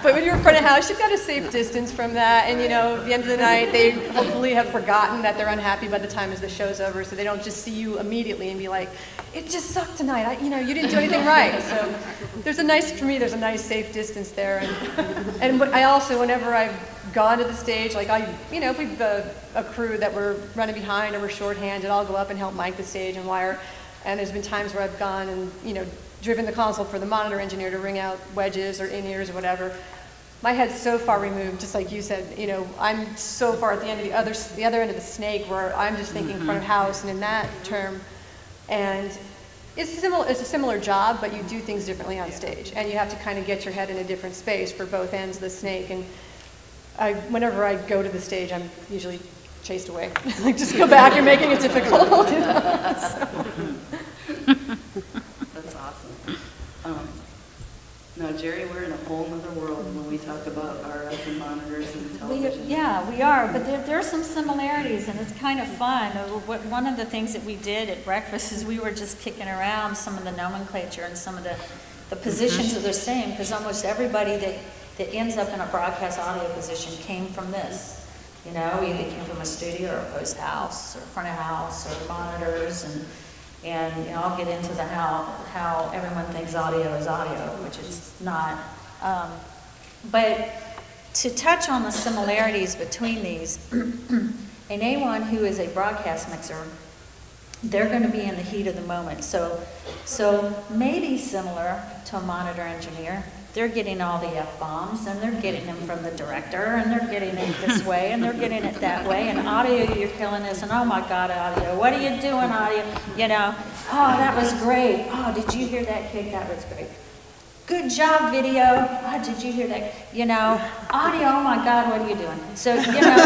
But when you're in front of house, you've got a safe distance from that. And, you know, at the end of the night, they hopefully have forgotten that they're unhappy by the time as the show's over, so they don't just see you immediately and be like, it just sucked tonight. You know, you didn't do anything right. So there's a nice, for me, there's a nice safe distance there. And I also, whenever I've gone to the stage, like you know, if we've a crew that we're running behind or we're shorthanded, I'll go up and help mic the stage and wire. And there's been times where I've gone and, you know, driven the console for the monitor engineer to ring out wedges or in-ears or whatever. My head's so far removed, just like you said, you know, I'm so far at the end of the other end of the snake where I'm just thinking front of house and in that term. And it's a similar job, but you do things differently on stage. And you have to kind of get your head in a different space for both ends of the snake. And whenever I go to the stage, I'm usually chased away. Like, just go back, you're making it difficult. You know? That's awesome. Now, Jerry, we're in a whole other world when we talk about RF and monitors and television. Yeah, we are, but there are some similarities, and it's kind of fun. One of the things that we did at breakfast is we were just kicking around some of the nomenclature and some of the positions are the same, because almost everybody that ends up in a broadcast audio position came from this. You know, either came from a studio or a post house or front of house or monitors, and you know, I'll get into how everyone thinks audio is audio, which is not. But to touch on the similarities between these, an A1 who is a broadcast mixer, they're going to be in the heat of the moment. So maybe similar to a monitor engineer. They're getting all the F-bombs, and they're getting them from the director, and they're getting it this way, and they're getting it that way, and audio, you're killing this, and oh my God, audio, what are you doing, audio? You know, oh, that was great. Oh, did you hear that kick? That was great. Good job, video. Oh, did you hear that? You know, audio, oh my God, what are you doing? So, you know,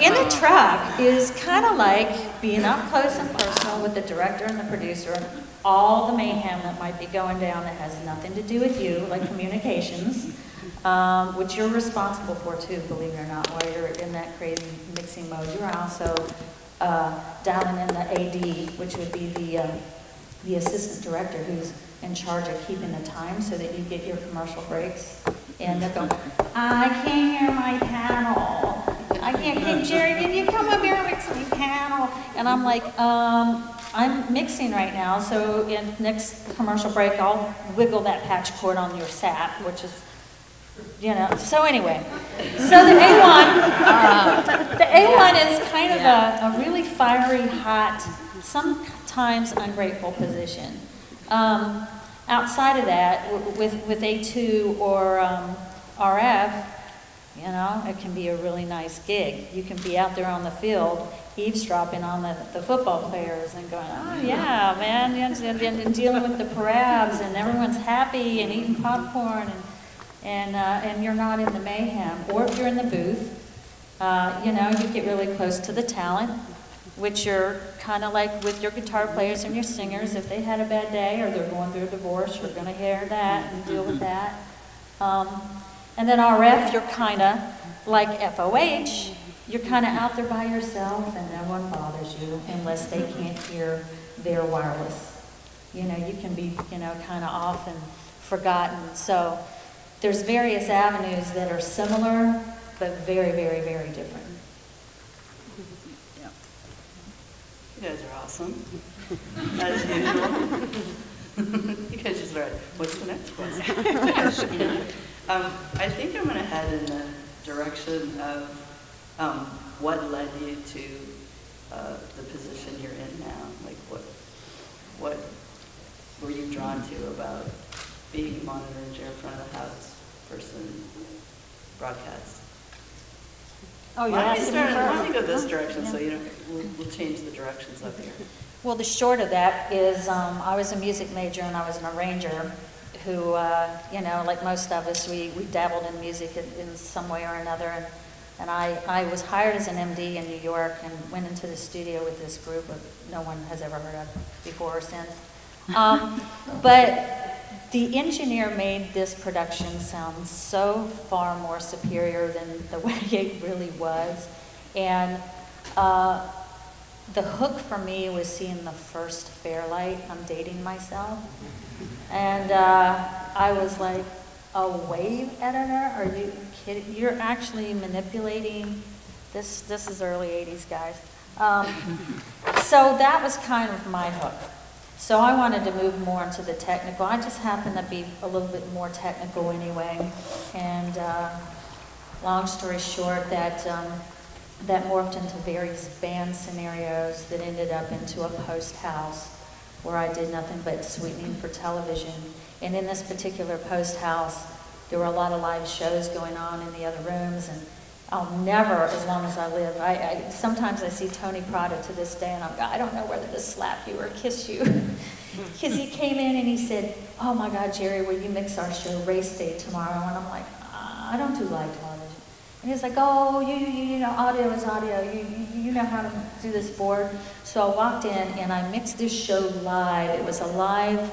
in the truck is kind of like being up close and personal with the director and the producer, and all the mayhem that might be going down that has nothing to do with you, like communications, which you're responsible for too, believe it or not, while you're in that crazy mixing mode. You're also dialing in the AD, which would be the assistant director who's in charge of keeping the time so that you get your commercial breaks. And they're going, I can't hear my panel. I can't get Jerry, can you come up here and mix my panel? And I'm like, I'm mixing right now, so in next commercial break, I'll wiggle that patch cord on your SAT, which is, you know, so anyway. So the A1 is kind of a really fiery, hot, sometimes ungrateful position. Outside of that, with A2 or RF, you know, it can be a really nice gig. You can be out there on the field eavesdropping on the football players and going, oh yeah, man, and dealing with the parabs, and everyone's happy and eating popcorn, and you're not in the mayhem. Or if you're in the booth, you know, you get really close to the talent, which you're kind of like with your guitar players and your singers. If they had a bad day or they're going through a divorce, you're going to hear that and deal with that. And then RF, you're kind of like FOH. You're kind of out there by yourself, and no one bothers you unless they can't hear their wireless. You know, you can be, you know, kind of off and forgotten. So there's various avenues that are similar, but very, very, very different. You guys are awesome, as usual. You guys just read. What's the next question? I think I'm going to head in the direction of what led you to the position you're in now. Like, what were you drawn to about being a monitor engineer in front of the house person broadcast? Oh, you're Why asking me don't you go this first? direction, Yeah. so you know we'll change the directions up here. Well, the short of that is I was a music major and I was an arranger who, you know, like most of us, we dabbled in music in some way or another. And I was hired as an MD in New York and went into the studio with this group of no one has ever heard of before or since. But the engineer made this production sound so far more superior than the way it really was. And the hook for me was seeing the first Fairlight. I'm dating myself. And I was like, a wave editor? Are you kidding? You're actually manipulating, this is early 80s, guys. So that was kind of my hook. So I wanted to move more into the technical. I just happen to be a little bit more technical anyway. And long story short, that morphed into various band scenarios that ended up into a post house where I did nothing but sweetening for television. And in this particular post house, there were a lot of live shows going on in the other rooms, and I'll never, as long as I live, sometimes I see Tony Prada to this day, and I don't know whether to slap you or kiss you. Because he came in and he said, oh my God, Jerry, will you mix our show Race Day tomorrow? And I'm like, I don't do live television. And he's like, oh, you know, audio is audio. You know how to do this board. So I walked in and I mixed this show live. It was a live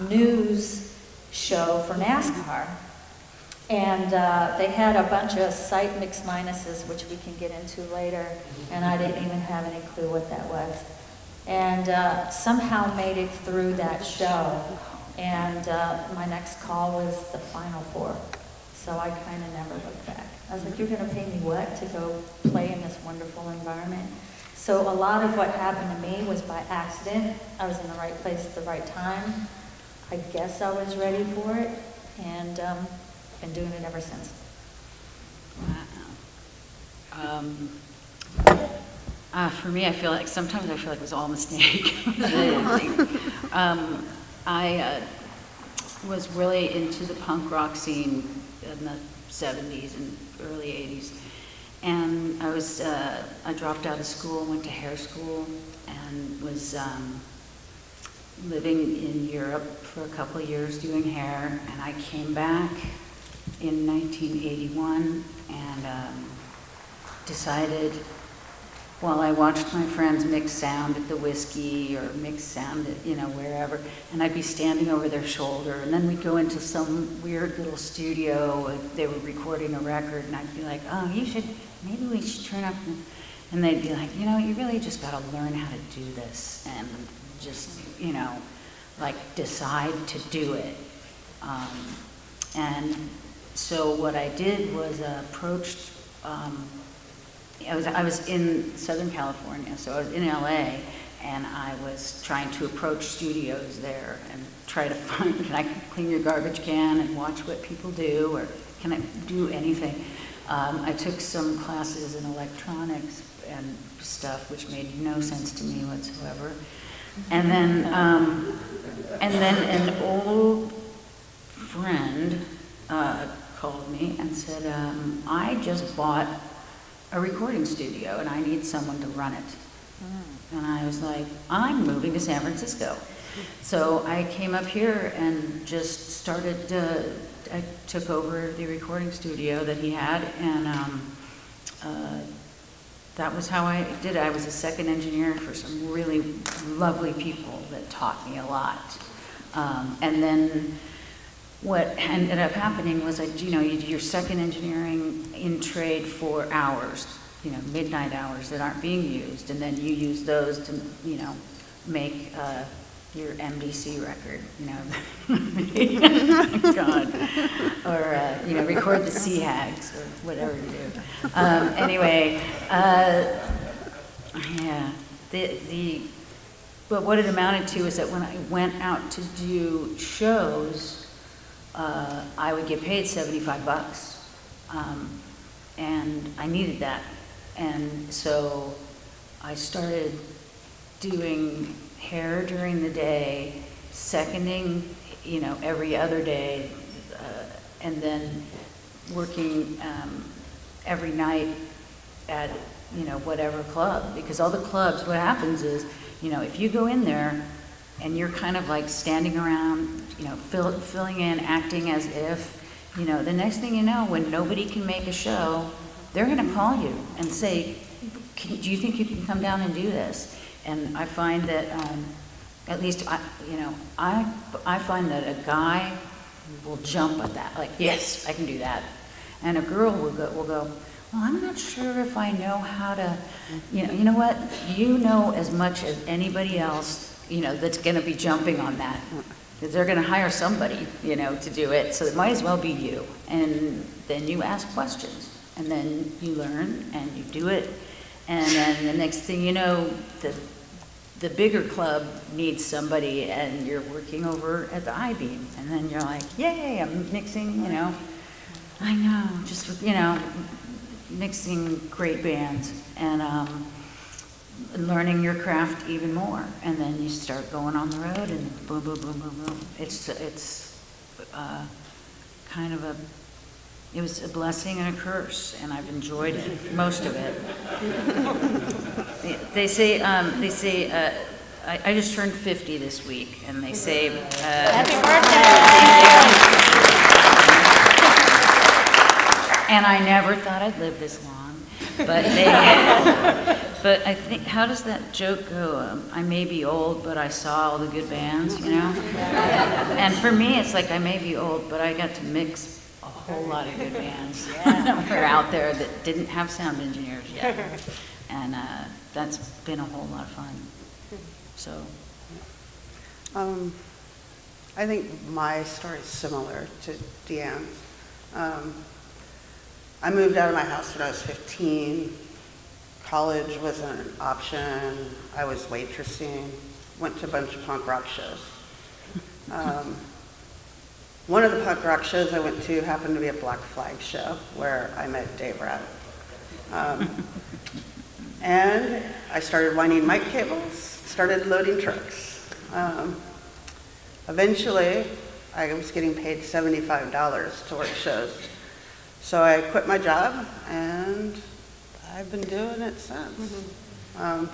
news show for NASCAR. And they had a bunch of site mix minuses, which we can get into later. And I didn't even have any clue what that was. And somehow made it through that show. And my next call was the Final Four. So I kind of never looked back. I was like, you're going to pay me what to go play in this wonderful environment? So a lot of what happened to me was by accident. I was in the right place at the right time. I guess I was ready for it, and been doing it ever since. Wow. For me, I feel like sometimes it was all a mistake. I was really into the punk rock scene in the 70s and early 80s. And I dropped out of school, went to hair school, and was living in Europe for a couple of years doing hair. And I came back in 1981 and decided, while I watched my friends mix sound at the Whiskey or mix sound at, you know, wherever, and I'd be standing over their shoulder, and then we'd go into some weird little studio, and they were recording a record, and I'd be like, oh, maybe we should turn up, and they'd be like, you know, you really just gotta learn how to do this, and just, you know, like decide to do it. And so what I did was approached, I was in Southern California, so I was in LA, and I was trying to approach studios there and try to find, can I clean your garbage can and watch what people do, or can I do anything? I took some classes in electronics and stuff, which made no sense to me whatsoever. And then an old friend called me and said, I just bought a recording studio and I need someone to run it. And I was like, I'm moving to San Francisco. So I came up here and just started, I took over the recording studio that he had, and that was how I did it. I was a second engineer for some really lovely people that taught me a lot. And then what ended up happening was, you know, you're second engineering in trade for hours, you know, midnight hours that aren't being used, and then you use those to, you know, make your MDC record, you know, God, or you know, record the Sea Hags or whatever you do. Anyway, yeah, but what it amounted to is that when I went out to do shows, I would get paid $75, and I needed that. And so I started doing hair during the day, seconding, you know, every other day, and then working every night at, you know, whatever club. Because all the clubs, what happens is, you know, if you go in there and you're kind of like standing around, you know, filling in, acting as if, you know, the next thing you know, when nobody can make a show, they're going to call you and say, do you think you can come down and do this? And I find that, at least, I find that a guy will jump at that, like, yes, I can do that. And a girl will go, well, I'm not sure if I know how to, you know what? You know as much as anybody else, you know, that's going to be jumping on that. Because they're going to hire somebody, you know, to do it. So it might as well be you. And then you ask questions. And then you learn and you do it. And then the next thing you know, the bigger club needs somebody and you're working over at the I-beam. And then you're like, yay, I'm mixing, you know. I know, just, you know, mixing great bands and learning your craft even more. And then you start going on the road and boom, boom, boom, boom, boom. It's kind of it was a blessing and a curse, and I've enjoyed it, most of it. They say, I just turned 50 this week, and they say, Happy birthday! And I never thought I'd live this long, but but I think, how does that joke go? I may be old, but I saw all the good bands, you know? And for me, it's like I may be old, but I got to mix a whole lot of good bands that were out there that didn't have sound engineers yet. And that's been a whole lot of fun. So. I think my story is similar to Deanne's. I moved out of my house when I was 15. College wasn't an option. I was waitressing, went to a bunch of punk rock shows. One of the punk rock shows I went to happened to be a Black Flag show where I met Dave Ratt. And I started winding mic cables, started loading trucks. Eventually, I was getting paid $75 to work shows. So I quit my job, and I've been doing it since.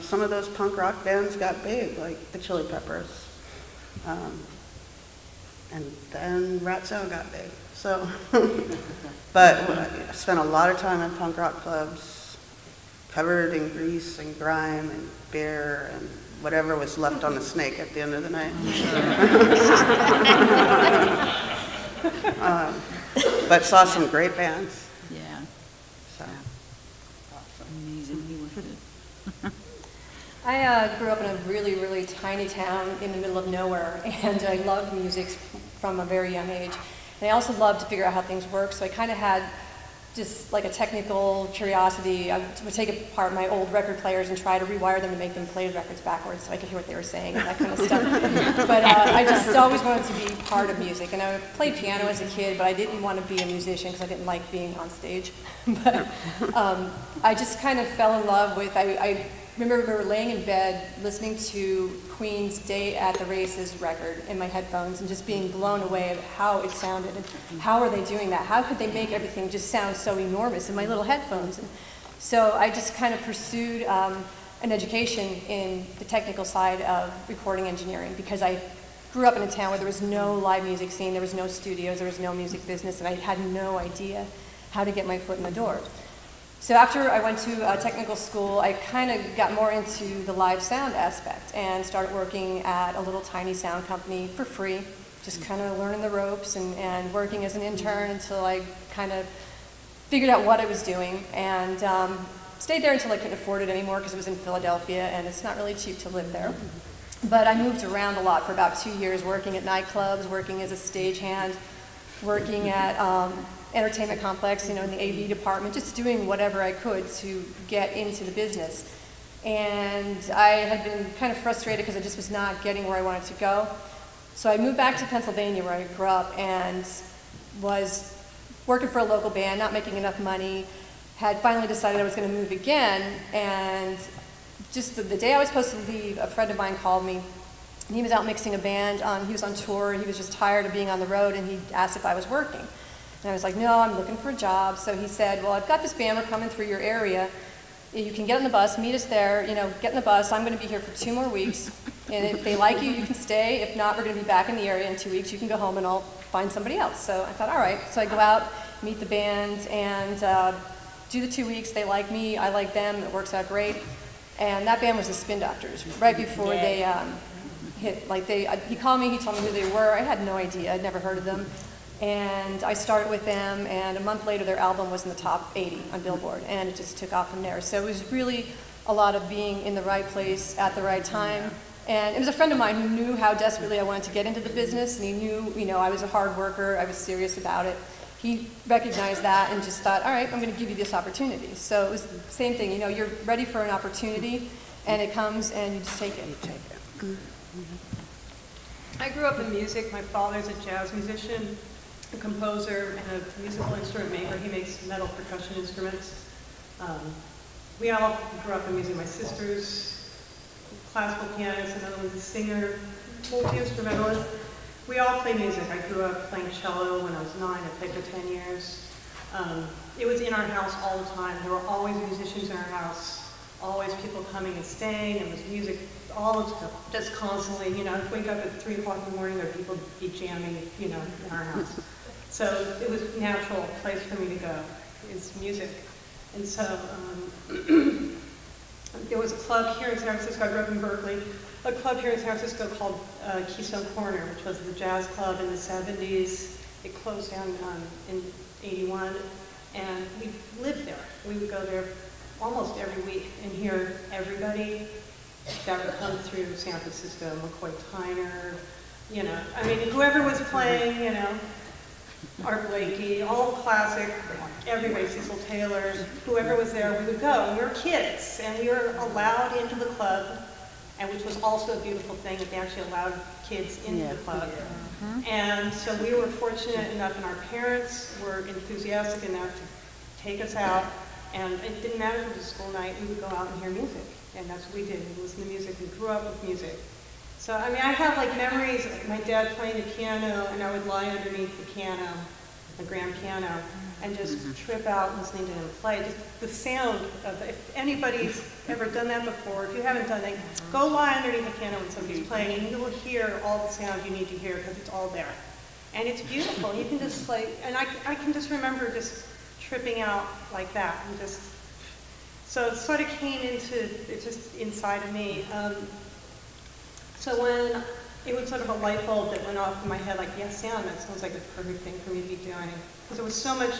Some of those punk rock bands got big, like the Chili Peppers. And then Rat Sound got big. So, but I spent a lot of time in punk rock clubs, covered in grease and grime and beer and whatever was left on the snake at the end of the night. But saw some great bands. Yeah. So. Amazingly worth it. I grew up in a really, really tiny town in the middle of nowhere, and I loved music from a very young age. And I also loved to figure out how things work, so I kind of had just like a technical curiosity. I would take apart my old record players and try to rewire them to make them play records backwards so I could hear what they were saying and that kind of stuff. But I just always wanted to be part of music. And I played piano as a kid, but I didn't want to be a musician because I didn't like being on stage. But I just kind of fell in love with, I remember laying in bed listening to Queen's Day at the Races record in my headphones and just being blown away at how it sounded and how are they doing that? How could they make everything just sound so enormous in my little headphones? And so I just kind of pursued an education in the technical side of recording engineering because I grew up in a town where there was no live music scene, there was no studios, there was no music business, and I had no idea how to get my foot in the door. So after I went to technical school, I kind of got more into the live sound aspect and started working at a little tiny sound company for free, just kind of learning the ropes and working as an intern until I kind of figured out what I was doing and stayed there until I couldn't afford it anymore because it was in Philadelphia and it's not really cheap to live there. But I moved around a lot for about 2 years, working at nightclubs, working as a stagehand, working at entertainment complex, you know, in the AV department, just doing whatever I could to get into the business. And I had been kind of frustrated because I just was not getting where I wanted to go. So I moved back to Pennsylvania where I grew up and was working for a local band, not making enough money, had finally decided I was going to move again, and just the day I was supposed to leave, a friend of mine called me. He was out mixing a band, he was on tour, he was just tired of being on the road, and he asked if I was working. And I was like, no, I'm looking for a job. So he said, well, I've got this band, we're coming through your area. You can get on the bus, meet us there, you know, get in the bus. I'm going to be here for 2 more weeks. And if they like you, you can stay. If not, we're going to be back in the area in 2 weeks. You can go home and I'll find somebody else. So I thought, all right. So I go out, meet the band, and do the 2 weeks. They like me, I like them. It works out great. And that band was the Spin Doctors. Right before they hit, like he called me, he told me who they were. I had no idea. I'd never heard of them. And I started with them, and a month later their album was in the top 80 on Billboard, and it just took off from there. So it was really a lot of being in the right place at the right time. And it was a friend of mine who knew how desperately I wanted to get into the business, and he knew, you know, I was a hard worker, I was serious about it. He recognized that and just thought, all right, I'm going to give you this opportunity. So it was the same thing, you know, you're ready for an opportunity, and it comes, and you just take it. I grew up in music. My father's a jazz musician, a composer, and a musical instrument maker. He makes metal percussion instruments. We all grew up in music. My sister's classical pianist, another one's a singer, multi-instrumentalist. We all play music. I grew up playing cello when I was 9. I played for 10 years. It was in our house all the time. There were always musicians in our house, always people coming and staying. It was music all the time, just constantly. You know, I'd wake up at 3 o'clock in the morning, there would people be jamming, you know, in our house. So it was a natural place for me to go, is music. And so there was a club here in San Francisco. I grew up in Berkeley. A club here in San Francisco called Keystone Corner, which was the jazz club in the 70s. It closed down in 81, and we lived there. We would go there almost every week and hear everybody that would come through San Francisco, McCoy Tyner, you know, I mean, whoever was playing, you know, Art Blakey, all the classic, everybody, Cecil Taylor, whoever was there, we would go. And we were kids, and we were allowed into the club, and which was also a beautiful thing that they actually allowed kids into the club. And so we were fortunate enough, and our parents were enthusiastic enough to take us out, and it didn't matter if it was a school night, we would go out and hear music. And that's what we did, we listened to music, we grew up with music. So, I mean, I have like memories of my dad playing the piano, and I would lie underneath the piano, the grand piano, and just trip out listening to him play. Just the sound of, if anybody's ever done that before, if you haven't done it, go lie underneath the piano when somebody's playing, and you will hear all the sound you need to hear, because it's all there. And it's beautiful, you can just like, and I can just remember just tripping out like that, and just, so it sort of came into, it's just inside of me. So when it was sort of a light bulb that went off in my head, like, yeah, sound, that sounds like a perfect thing for me to be doing. Because there was so much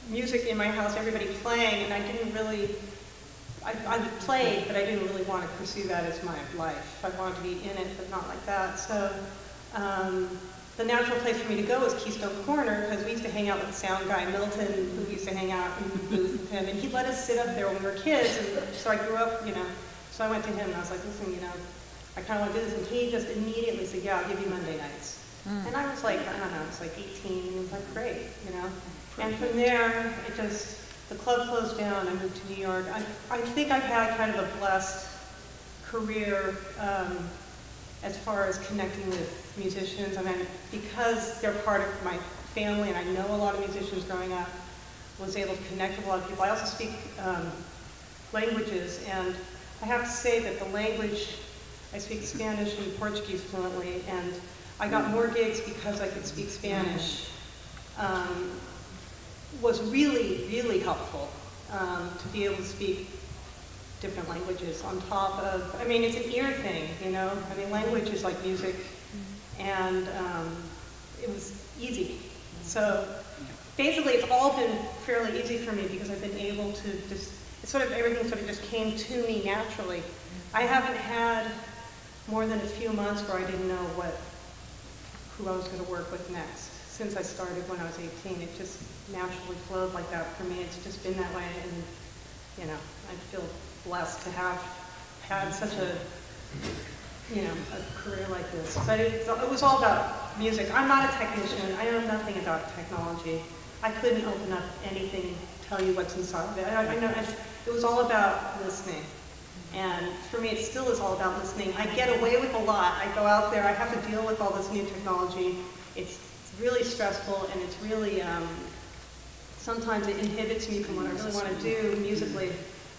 music in my house, everybody playing, and I didn't really, I played, but I didn't really want to pursue that as my life. I wanted to be in it, but not like that. So the natural place for me to go was Keystone Corner, because we used to hang out with the sound guy, Milton, who we used to hang out in the booth with him, and he let us sit up there when we were kids, and so I grew up, you know, so I went to him and I was like, listen, you know, I kind of want to do this, and he just immediately said, yeah, I'll give you Monday nights. And I was like, I don't know, I was like 18, and it was like, great, you know. And from there, it just, the club closed down, I moved to New York. I think I've had kind of a blessed career as far as connecting with musicians. I mean, because they're part of my family, and I know a lot of musicians growing up, was able to connect with a lot of people. I also speak languages, and I have to say that the language, I speak Spanish and Portuguese fluently, and I got more gigs because I could speak Spanish. Was really, really helpful to be able to speak different languages on top of, I mean, it's an ear thing, you know? I mean, language is like music, and it was easy. So basically, it's all been fairly easy for me because I've been able to just, sort of everything sort of just came to me naturally. I haven't had more than a few months where I didn't know who I was going to work with next. Since I started when I was 18, it just naturally flowed like that for me. It's just been that way, and you know, I feel blessed to have had such a, you know, a career like this. But it was all about music. I'm not a technician. I know nothing about technology. I couldn't open up anything, tell you what's inside of it. I know it was all about listening. And for me, it still is all about listening. I get away with a lot. I go out there, I have to deal with all this new technology. It's really stressful, and it's really, sometimes it inhibits me from what I really want to do musically.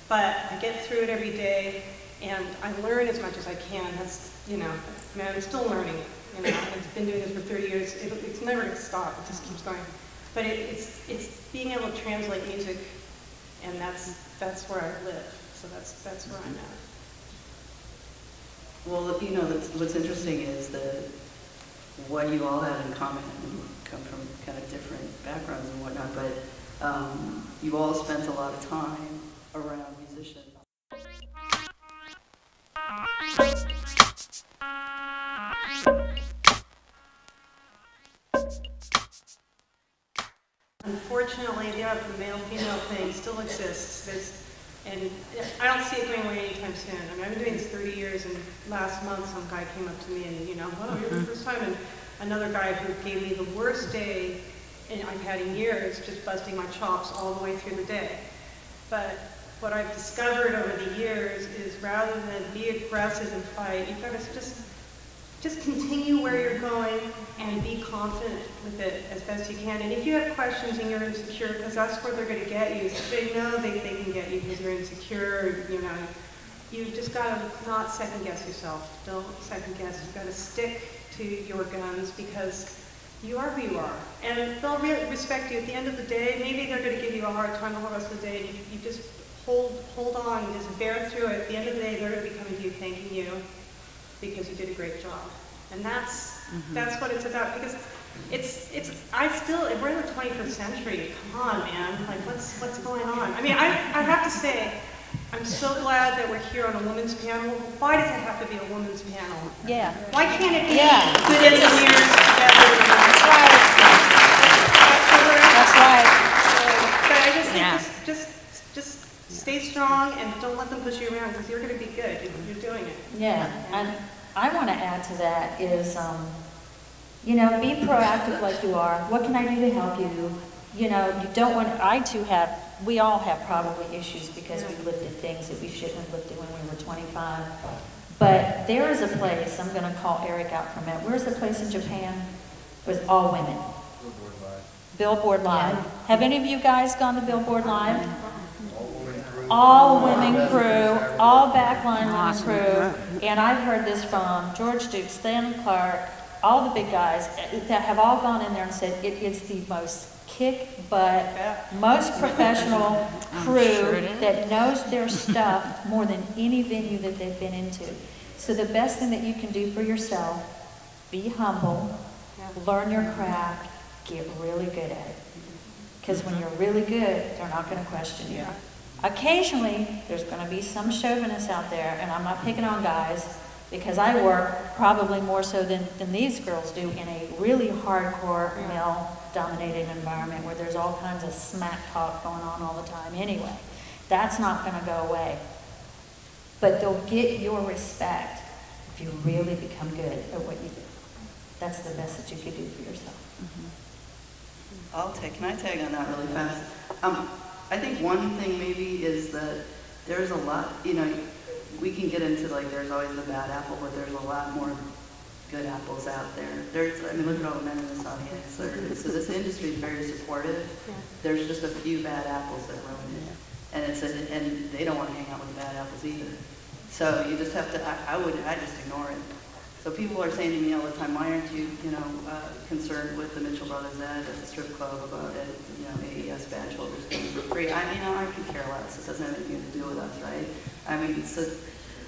But I get through it every day, and I learn as much as I can. That's, you know, I mean, I'm still learning. You know, I've been doing this for 30 years. It's never going to stop. It just keeps going. But it's being able to translate music, and that's where I live. So that's where I'm at. Well, you know, what's interesting is that what you all had in common. And you come from kind of different backgrounds and whatnot, but you all spent a lot of time around musicians. Unfortunately, the male-female thing still exists. And I don't see it going away anytime soon. I mean, I've been doing this 30 years, and last month some guy came up to me and, well, you're the first time, and another guy who gave me the worst day I've had in years, just busting my chops all the way through the day. But what I've discovered over the years is rather than be aggressive and fight, you've got to just continue where you're going and be confident with it as best you can. And if you have questions and you're insecure, because that's where they're going to get you. So they know they can get you because you're insecure, You've just got to not second guess yourself. Don't second guess. You've got to stick to your guns because you are who you are. And they'll respect you at the end of the day. Maybe they're going to give you a hard time the rest of the day. You just hold on, you just bear through it. At the end of the day, they're going to be coming to you thanking you because you did a great job. And that's what it's about, because we're in the 21st century. Come on, man. Like, what's going on? I mean, I have to say, I'm so glad that we're here on a women's panel. Why does it have to be a women's panel? Yeah. Why can't it be good engineers together? That's right. That's right. But I just think just stay strong and don't let them push you around, because you're going to be good. You're doing it. Yeah. And I want to add to that is, be proactive like you are. What can I do to help you? You don't want, we all have probably issues because we lifted things that we shouldn't have lifted when we were 25. But there is a place, I'm going to call Eric out for a minute. Where's the place in Japan with all women? Billboard Live. Yeah. Have any of you guys gone to Billboard Live? All women crew, all backline women crew, and I've heard this from George Duke, Stanley Clark, all the big guys that have all gone in there and said it is the most kick-butt, most professional crew that knows their stuff more than any venue that they've been into. So the best thing that you can do for yourself, be humble, learn your craft, get really good at it. Because when you're really good, they're not going to question you. Occasionally, there's going to be some chauvinists out there, and I'm not picking on guys, because I work probably more so than these girls do in a really hardcore male-dominated environment where there's all kinds of smack talk going on all the time anyway. That's not going to go away. But they'll get your respect if you really become good at what you do. That's the best that you could do for yourself. Can I tag on that really fast? I think one thing maybe is that there's a lot, we can get into there's always the bad apple, but there's a lot more good apples out there. Look at all the men in this audience. So this industry is very supportive. There's just a few bad apples that ruin it. And and they don't want to hang out with the bad apples either. So you just have to, I just ignore it. So people are saying to me all the time, why aren't you, concerned with the Mitchell Brothers ad at the strip club about it, AES badge holders getting for free? I could care less. It doesn't have anything to do with us, right?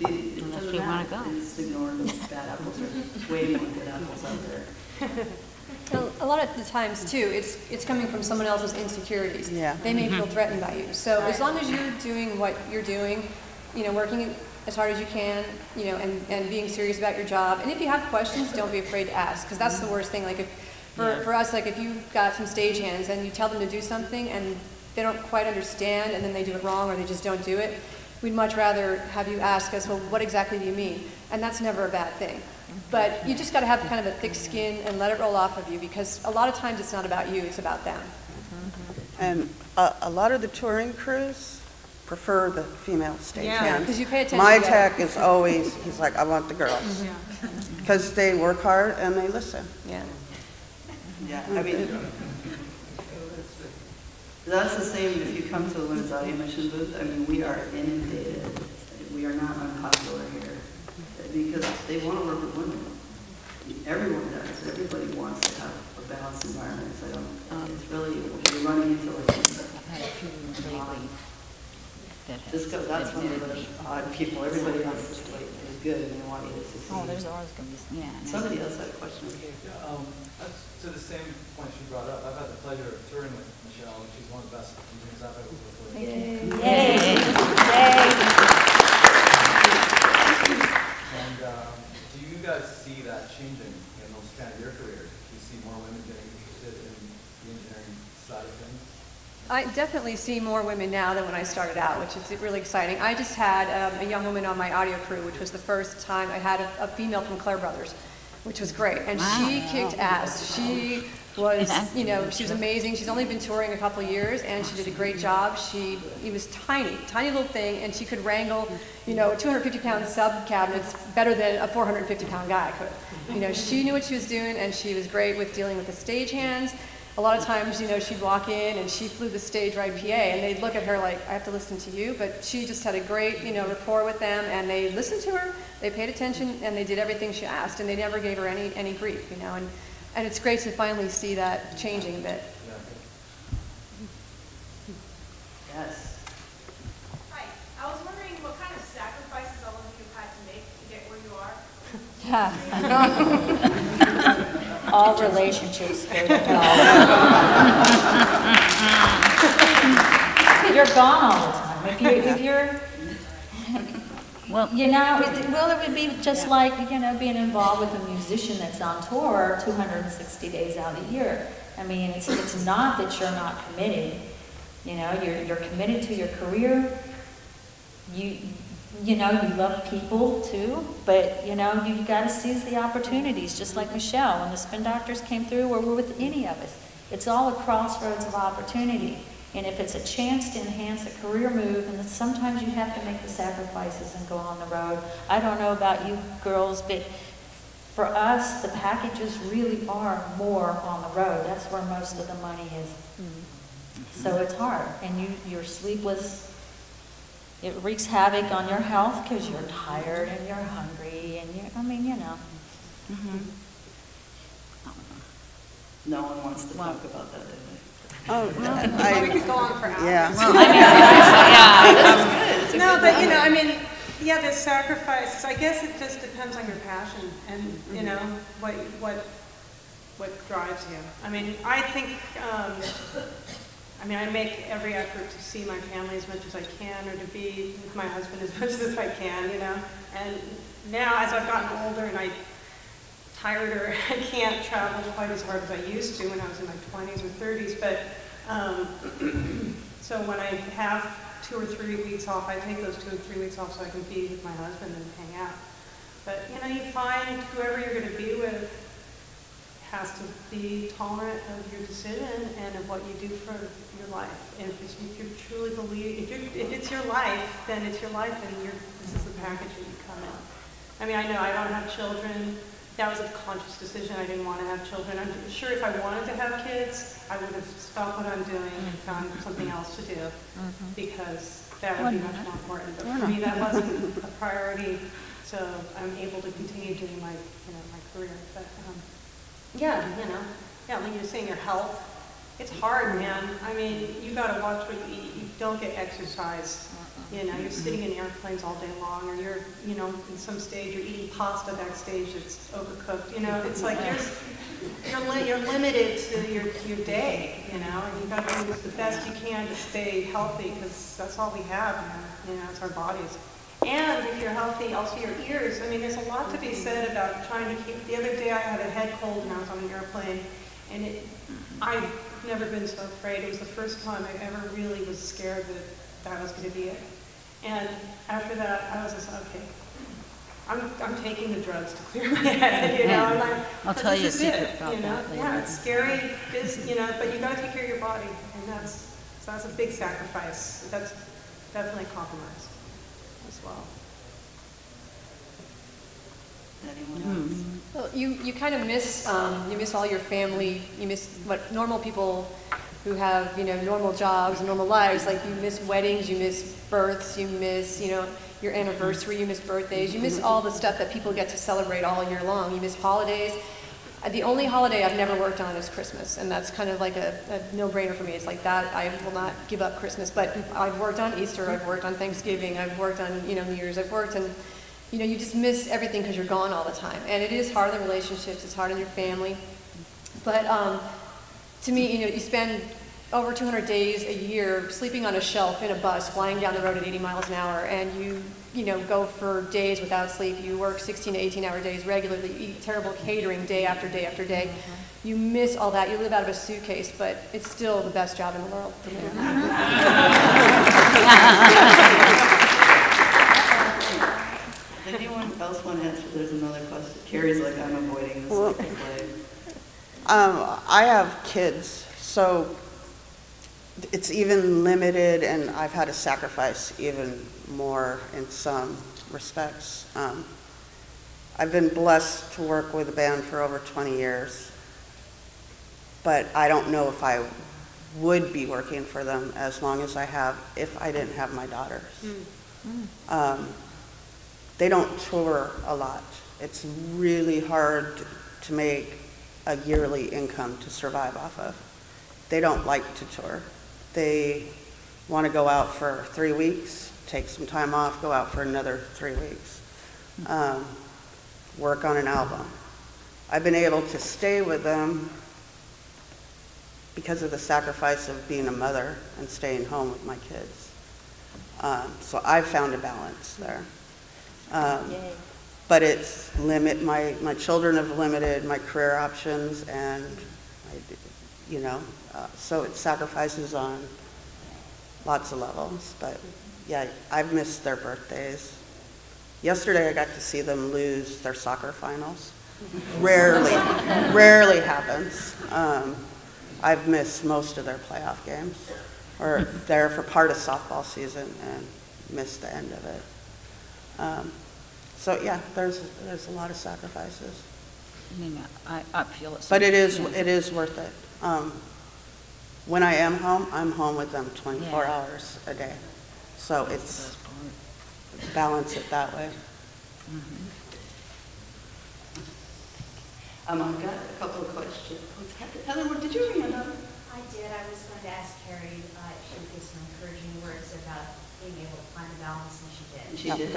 It doesn't matter. Just ignore the bad apples. There's way more good apples out there. A lot of the times too, it's coming from someone else's insecurities. Yeah. They may feel threatened by you. So as long as you're doing what you're doing, working as hard as you can, and being serious about your job. And if you have questions, don't be afraid to ask, because that's the worst thing. For us, if you've got some stagehands and you tell them to do something and they don't quite understand and then they do it wrong or they just don't do it, we'd much rather have you ask us, well, what exactly do you mean? And that's never a bad thing. But you just got to have kind of a thick skin and let it roll off of you, because a lot of times it's not about you, it's about them. And a lot of the touring crews prefer the female stagehands. Because you pay attention. My tech is always, he's like, I want the girls. Because they work hard and they listen. That's the same if you come to a women's audio emission booth. We are inundated. We are not unpopular here because they want to work with women. Everyone does. Everybody wants to have a balanced environment. So it's really, you're running into That's one of the odd people. Everybody else is like is good and they want you to succeed. Oh, there's always going to be, yeah. Somebody else had a question. Yeah, to the same point she brought up, I've had the pleasure of touring with Michelle, and she's one of the best engineers I've ever worked with. Yay. And do you guys see that changing in those kind of your careers? Do you see more women getting interested in the engineering side of things? I definitely see more women now than when I started out, which is really exciting. I just had a young woman on my audio crew, which was the first time I had a female from Claire Brothers, which was great. And she kicked ass. She was, you know, she was amazing. She's only been touring a couple of years, and she did a great job. It was tiny little thing, and she could wrangle, you know, 250-pound sub cabinets better than a 450-pound guy could. You know, she knew what she was doing, and she was great with dealing with the stage hands. A lot of times, you know, she'd walk in and she flew the stage right PA, and they'd look at her like, I have to listen to you, but she just had a great, you know, rapport with them, and they listened to her, they paid attention, and they did everything she asked, and they never gave her any grief, you know, and it's great to finally see that changing a bit. Yes. Hi, I was wondering what kind of sacrifices all of you have had to make to get where you are. All relationships go to hell. You're gone all the time. If you're, well, you know, it would be just like, you know, being involved with a musician that's on tour 260 days out a year. I mean, it's not that you're not committed. You know, you're committed to your career. You know, you love people too, but you know, you got to seize the opportunities, just like Michelle. When the Spin Doctors came through, or we're with any of us, it's all a crossroads of opportunity. And if it's a chance to enhance a career move, and then sometimes you have to make the sacrifices and go on the road. I don't know about you girls, but for us, the packages really are more on the road. That's where most of the money is. Mm-hmm. So it's hard, and you're sleepless. It wreaks havoc on your health because you're tired and you're hungry, and I mean, you know. Mm-hmm. No one wants to talk about that, do they? Oh, We could go on for hours. yeah. Well, I mean, This is good. It's a No, good but you know, I topic. mean, yeah, there's sacrifices. I guess it just depends on your passion and, you know, what drives you. I mean, I think, I make every effort to see my family as much as I can, or to be with my husband as much as I can, you know. And now, as I've gotten older and I can't travel quite as hard as I used to when I was in my 20s or 30s, but so when I have 2 or 3 weeks off, I take those 2 or 3 weeks off so I can be with my husband and hang out. But you know, you find whoever you're going to be with has to be tolerant of your decision and of what you do for your life. And if you truly believe, if it's your life, then it's your life, and this is the package that you come in. I mean, I know I don't have children. That was a conscious decision. I didn't want to have children. I'm sure if I wanted to have kids, I would have stopped what I'm doing and found something else to do, because that would be much more important. But for me, that wasn't a priority, so I'm able to continue doing my career. But yeah, when you're saying your health, it's hard, man. I mean, you got to watch what you eat. You don't get exercise. You know, you're sitting in airplanes all day long, or you're, you know, in some stage you're eating pasta backstage that's overcooked. You know, it's like you're limited to your day. You know, and you got to do the best you can to stay healthy, because that's all we have. You know, it's our bodies. And if you're healthy, also your ears. I mean, there's a lot to be said about trying to keep. The other day I had a head cold and I was on an airplane, and I've never been so afraid. It was the first time I ever really was scared that was going to be it. And after that, I was just, okay, I'm taking the drugs to clear my head, you know. And I'll tell you a secret about that later. Yeah, it's scary, you know, but you got to take care of your body, and that's a big sacrifice. That's definitely a compromise as well. Anyone else? Well, you kind of miss all your family. You miss what normal people who have, you know, normal jobs and normal lives, like you miss weddings, you miss births, you miss, you know, your anniversary, you miss birthdays, you miss all the stuff that people get to celebrate all year long. You miss holidays. The only holiday I've never worked on is Christmas, and that's kind of like a no-brainer for me. It's like that, I will not give up Christmas. But I've worked on Easter, I've worked on Thanksgiving, I've worked on, New Year's, I've worked on, you just miss everything because you're gone all the time. And it is hard in relationships, it's hard in your family. But to me, you spend over 200 days a year sleeping on a shelf in a bus, flying down the road at 80 miles an hour, and you go for days without sleep. You work 16 to 18-hour days regularly, you eat terrible catering day after day after day. You miss all that. You live out of a suitcase, but it's still the best job in the world for me. Anyone else want to answer? There's another question. Carrie's like, I'm avoiding this play. I have kids, so it's even limited, and I've had to sacrifice even more in some respects. I've been blessed to work with a band for over 20 years, but I don't know if I would be working for them as long as I have if I didn't have my daughters. They don't tour a lot. It's really hard to make a yearly income to survive off of. They don't like to tour. They want to go out for 3 weeks, take some time off, go out for another 3 weeks, work on an album. I've been able to stay with them because of the sacrifice of being a mother and staying home with my kids. So I've found a balance there. But it's my children have limited my career options, and so it sacrifices on lots of levels. But yeah, I've missed their birthdays. Yesterday I got to see them lose their soccer finals. Rarely happens. I've missed most of their playoff games, or there for part of softball season and missed the end of it. So yeah, there's a lot of sacrifices. I feel it. But it is worth it. When I am home, I'm home with them 24 hours a day. So it's balance it that way. I've got a couple of questions. Heather, did you read another? I did. I was going to ask Terri if she would give some encouraging words about being able to find a balance, and she did. And she did.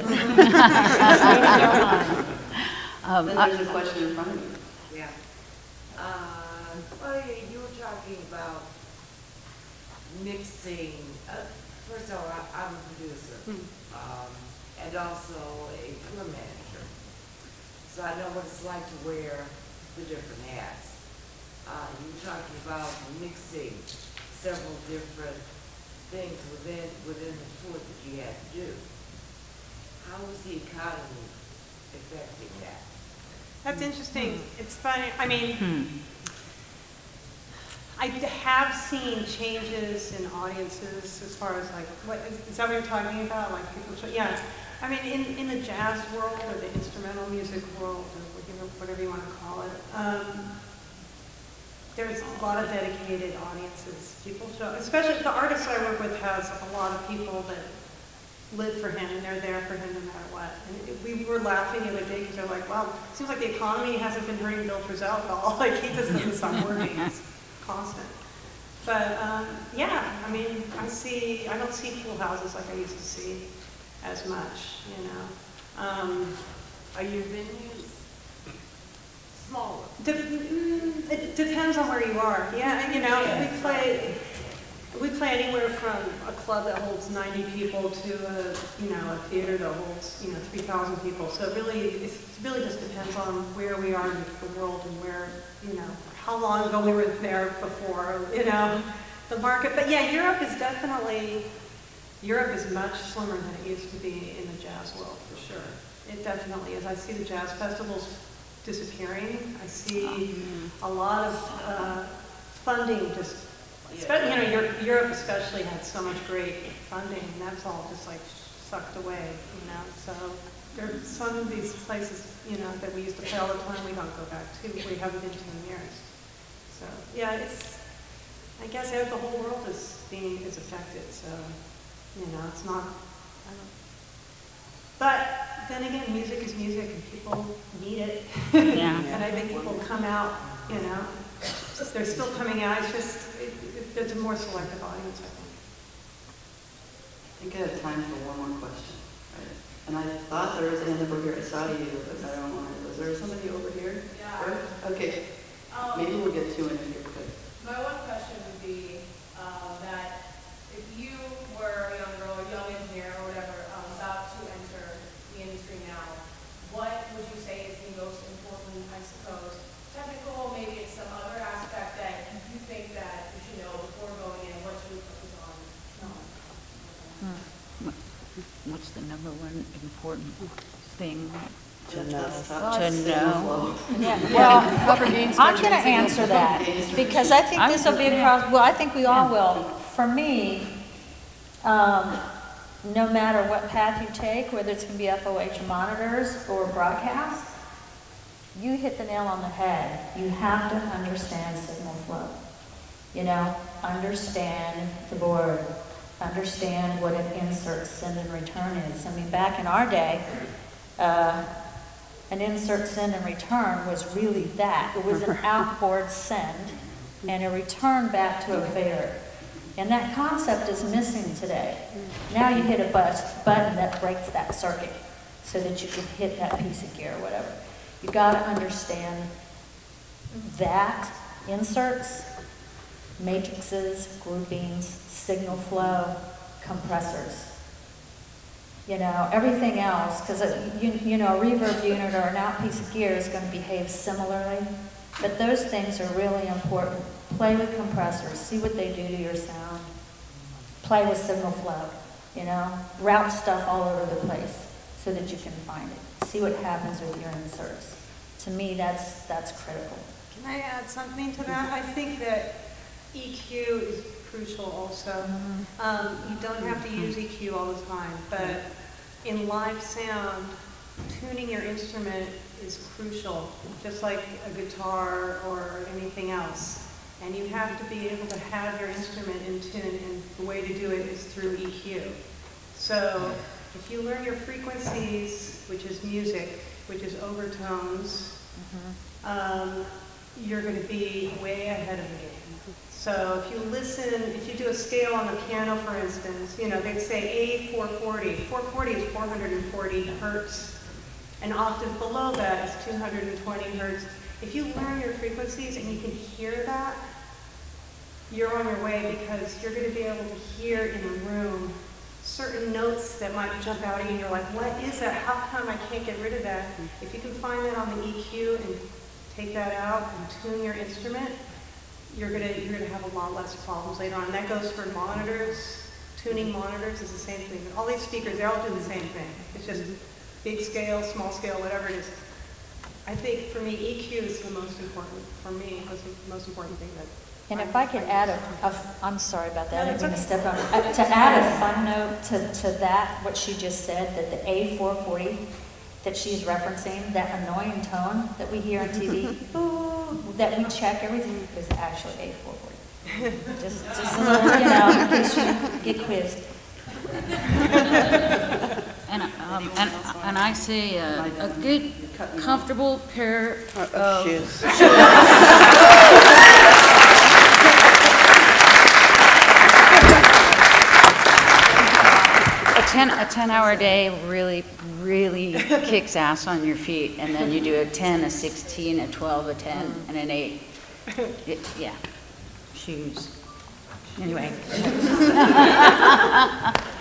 Then there's a question in front of you. Yeah. Claudia, you were talking about mixing. First of all, I'm a producer and also a tour manager. So I know what it's like to wear the different hats. You were talking about mixing several different things within the tour that you had to do. How is the economy affecting that? That's interesting. It's funny. I mean, I have seen changes in audiences as far as like, what is that what you're talking about? Like people, yeah. I mean, in the jazz world or the instrumental music world, or whatever you want to call it, there's a lot of dedicated audiences. People show, especially the artist I work with has a lot of people that live for him and they're there for him no matter what. And we were laughing the other day because they're like, wow, it seems like the economy hasn't been hurting Bill Frisell at all. Like he just doesn't stop working. It's constant. But yeah, I mean, I don't see full houses like I used to see as much, Are your venues smaller? It depends on where you are. Yeah, we play anywhere from a club that holds 90 people to a theater that holds 3,000 people. So it really just depends on where we are in the world and where how long ago we were there before the market. But yeah, Europe is much slimmer than it used to be in the jazz world, for sure. It definitely is. I see the jazz festivals disappearing. I see a lot of funding just, especially, Europe especially had so much great funding, and that's all just like sucked away, So there's some of these places, that we used to play all the time, we don't go back to. We haven't been to in years. So yeah, I guess the whole world is affected. So it's not. But then again, music is music, and people need it. Yeah. And I think people come out, you know, they're still coming out, it's just, it's a more selective audience, I think. I think I have time for one more question. Right? And I thought there was a hand over here. I saw you, but I don't want it. Was there somebody over here? Yeah. Okay. Maybe we'll get two in if you're quick. My one question would be that if you were a young girl, a young engineer, or whatever, about to enter the industry now, what would you say is the most important, I suppose, technical, maybe it's some other aspect that you think that you should know before going in, what should we focus on knowing? What's the number one important thing To know. to know? Yeah, well, I'm going to answer that, because I think this will be across, well, I think we all will. For me, no matter what path you take, whether it's going to be FOH monitors or broadcast, you hit the nail on the head. You have to understand signal flow. You know, understand the board. Understand what an insert, send, and return is. I mean, back in our day, an insert, send, and return was really that. It was an outboard send and a return back to a fader. And that concept is missing today. Now you hit a button that breaks that circuit so that you can hit that piece of gear or whatever. You got to understand that inserts, matrices, groupings, signal flow, compressors. You know, everything else, because you know, a reverb unit or an out piece of gear is going to behave similarly, but those things are really important. Play with compressors, see what they do to your sound. Play with signal flow, you know, route stuff all over the place so that you can find it. See what happens with your inserts. To me, that's critical. Can I add something to that? I think that EQ is crucial also. You don't have to use EQ all the time, but in live sound, tuning your instrument is crucial, just like a guitar or anything else. And you have to be able to have your instrument in tune, and the way to do it is through EQ. So if you learn your frequencies, which is music, which is overtones, you're going to be way ahead of the game. So if you listen, if you do a scale on the piano, for instance, you know, they'd say A440. 440 is 440 hertz. An octave below that is 220 hertz. If you learn your frequencies and you can hear that, you're on your way, because you're going to be able to hear in a room certain notes that might jump out at you and you're like, what is that? How come I can't get rid of that? If you can find that on the EQ and take that out and tune your instrument, you're gonna have a lot less problems later on. And that goes for monitors. Tuning monitors is the same thing. All these speakers, they're all doing the same thing. It's just big scale, small scale, whatever it is. I think for me, EQ is the most important, for me, most important thing that. And if I could add I'm sorry about that, I didn't mean to step on. To add a fun note to that, what she just said, that the A440 that she's referencing, that annoying tone that we hear on TV, that we check everything, is actually A440. just a little, you know, in case you get quizzed. And I say a good, comfortable pair of shoes. A 10-hour day really kicks ass on your feet, and then you do a 10, a 16, a 12, a 10, and an 8. Yeah, shoes. Anyway.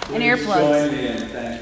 And earplugs.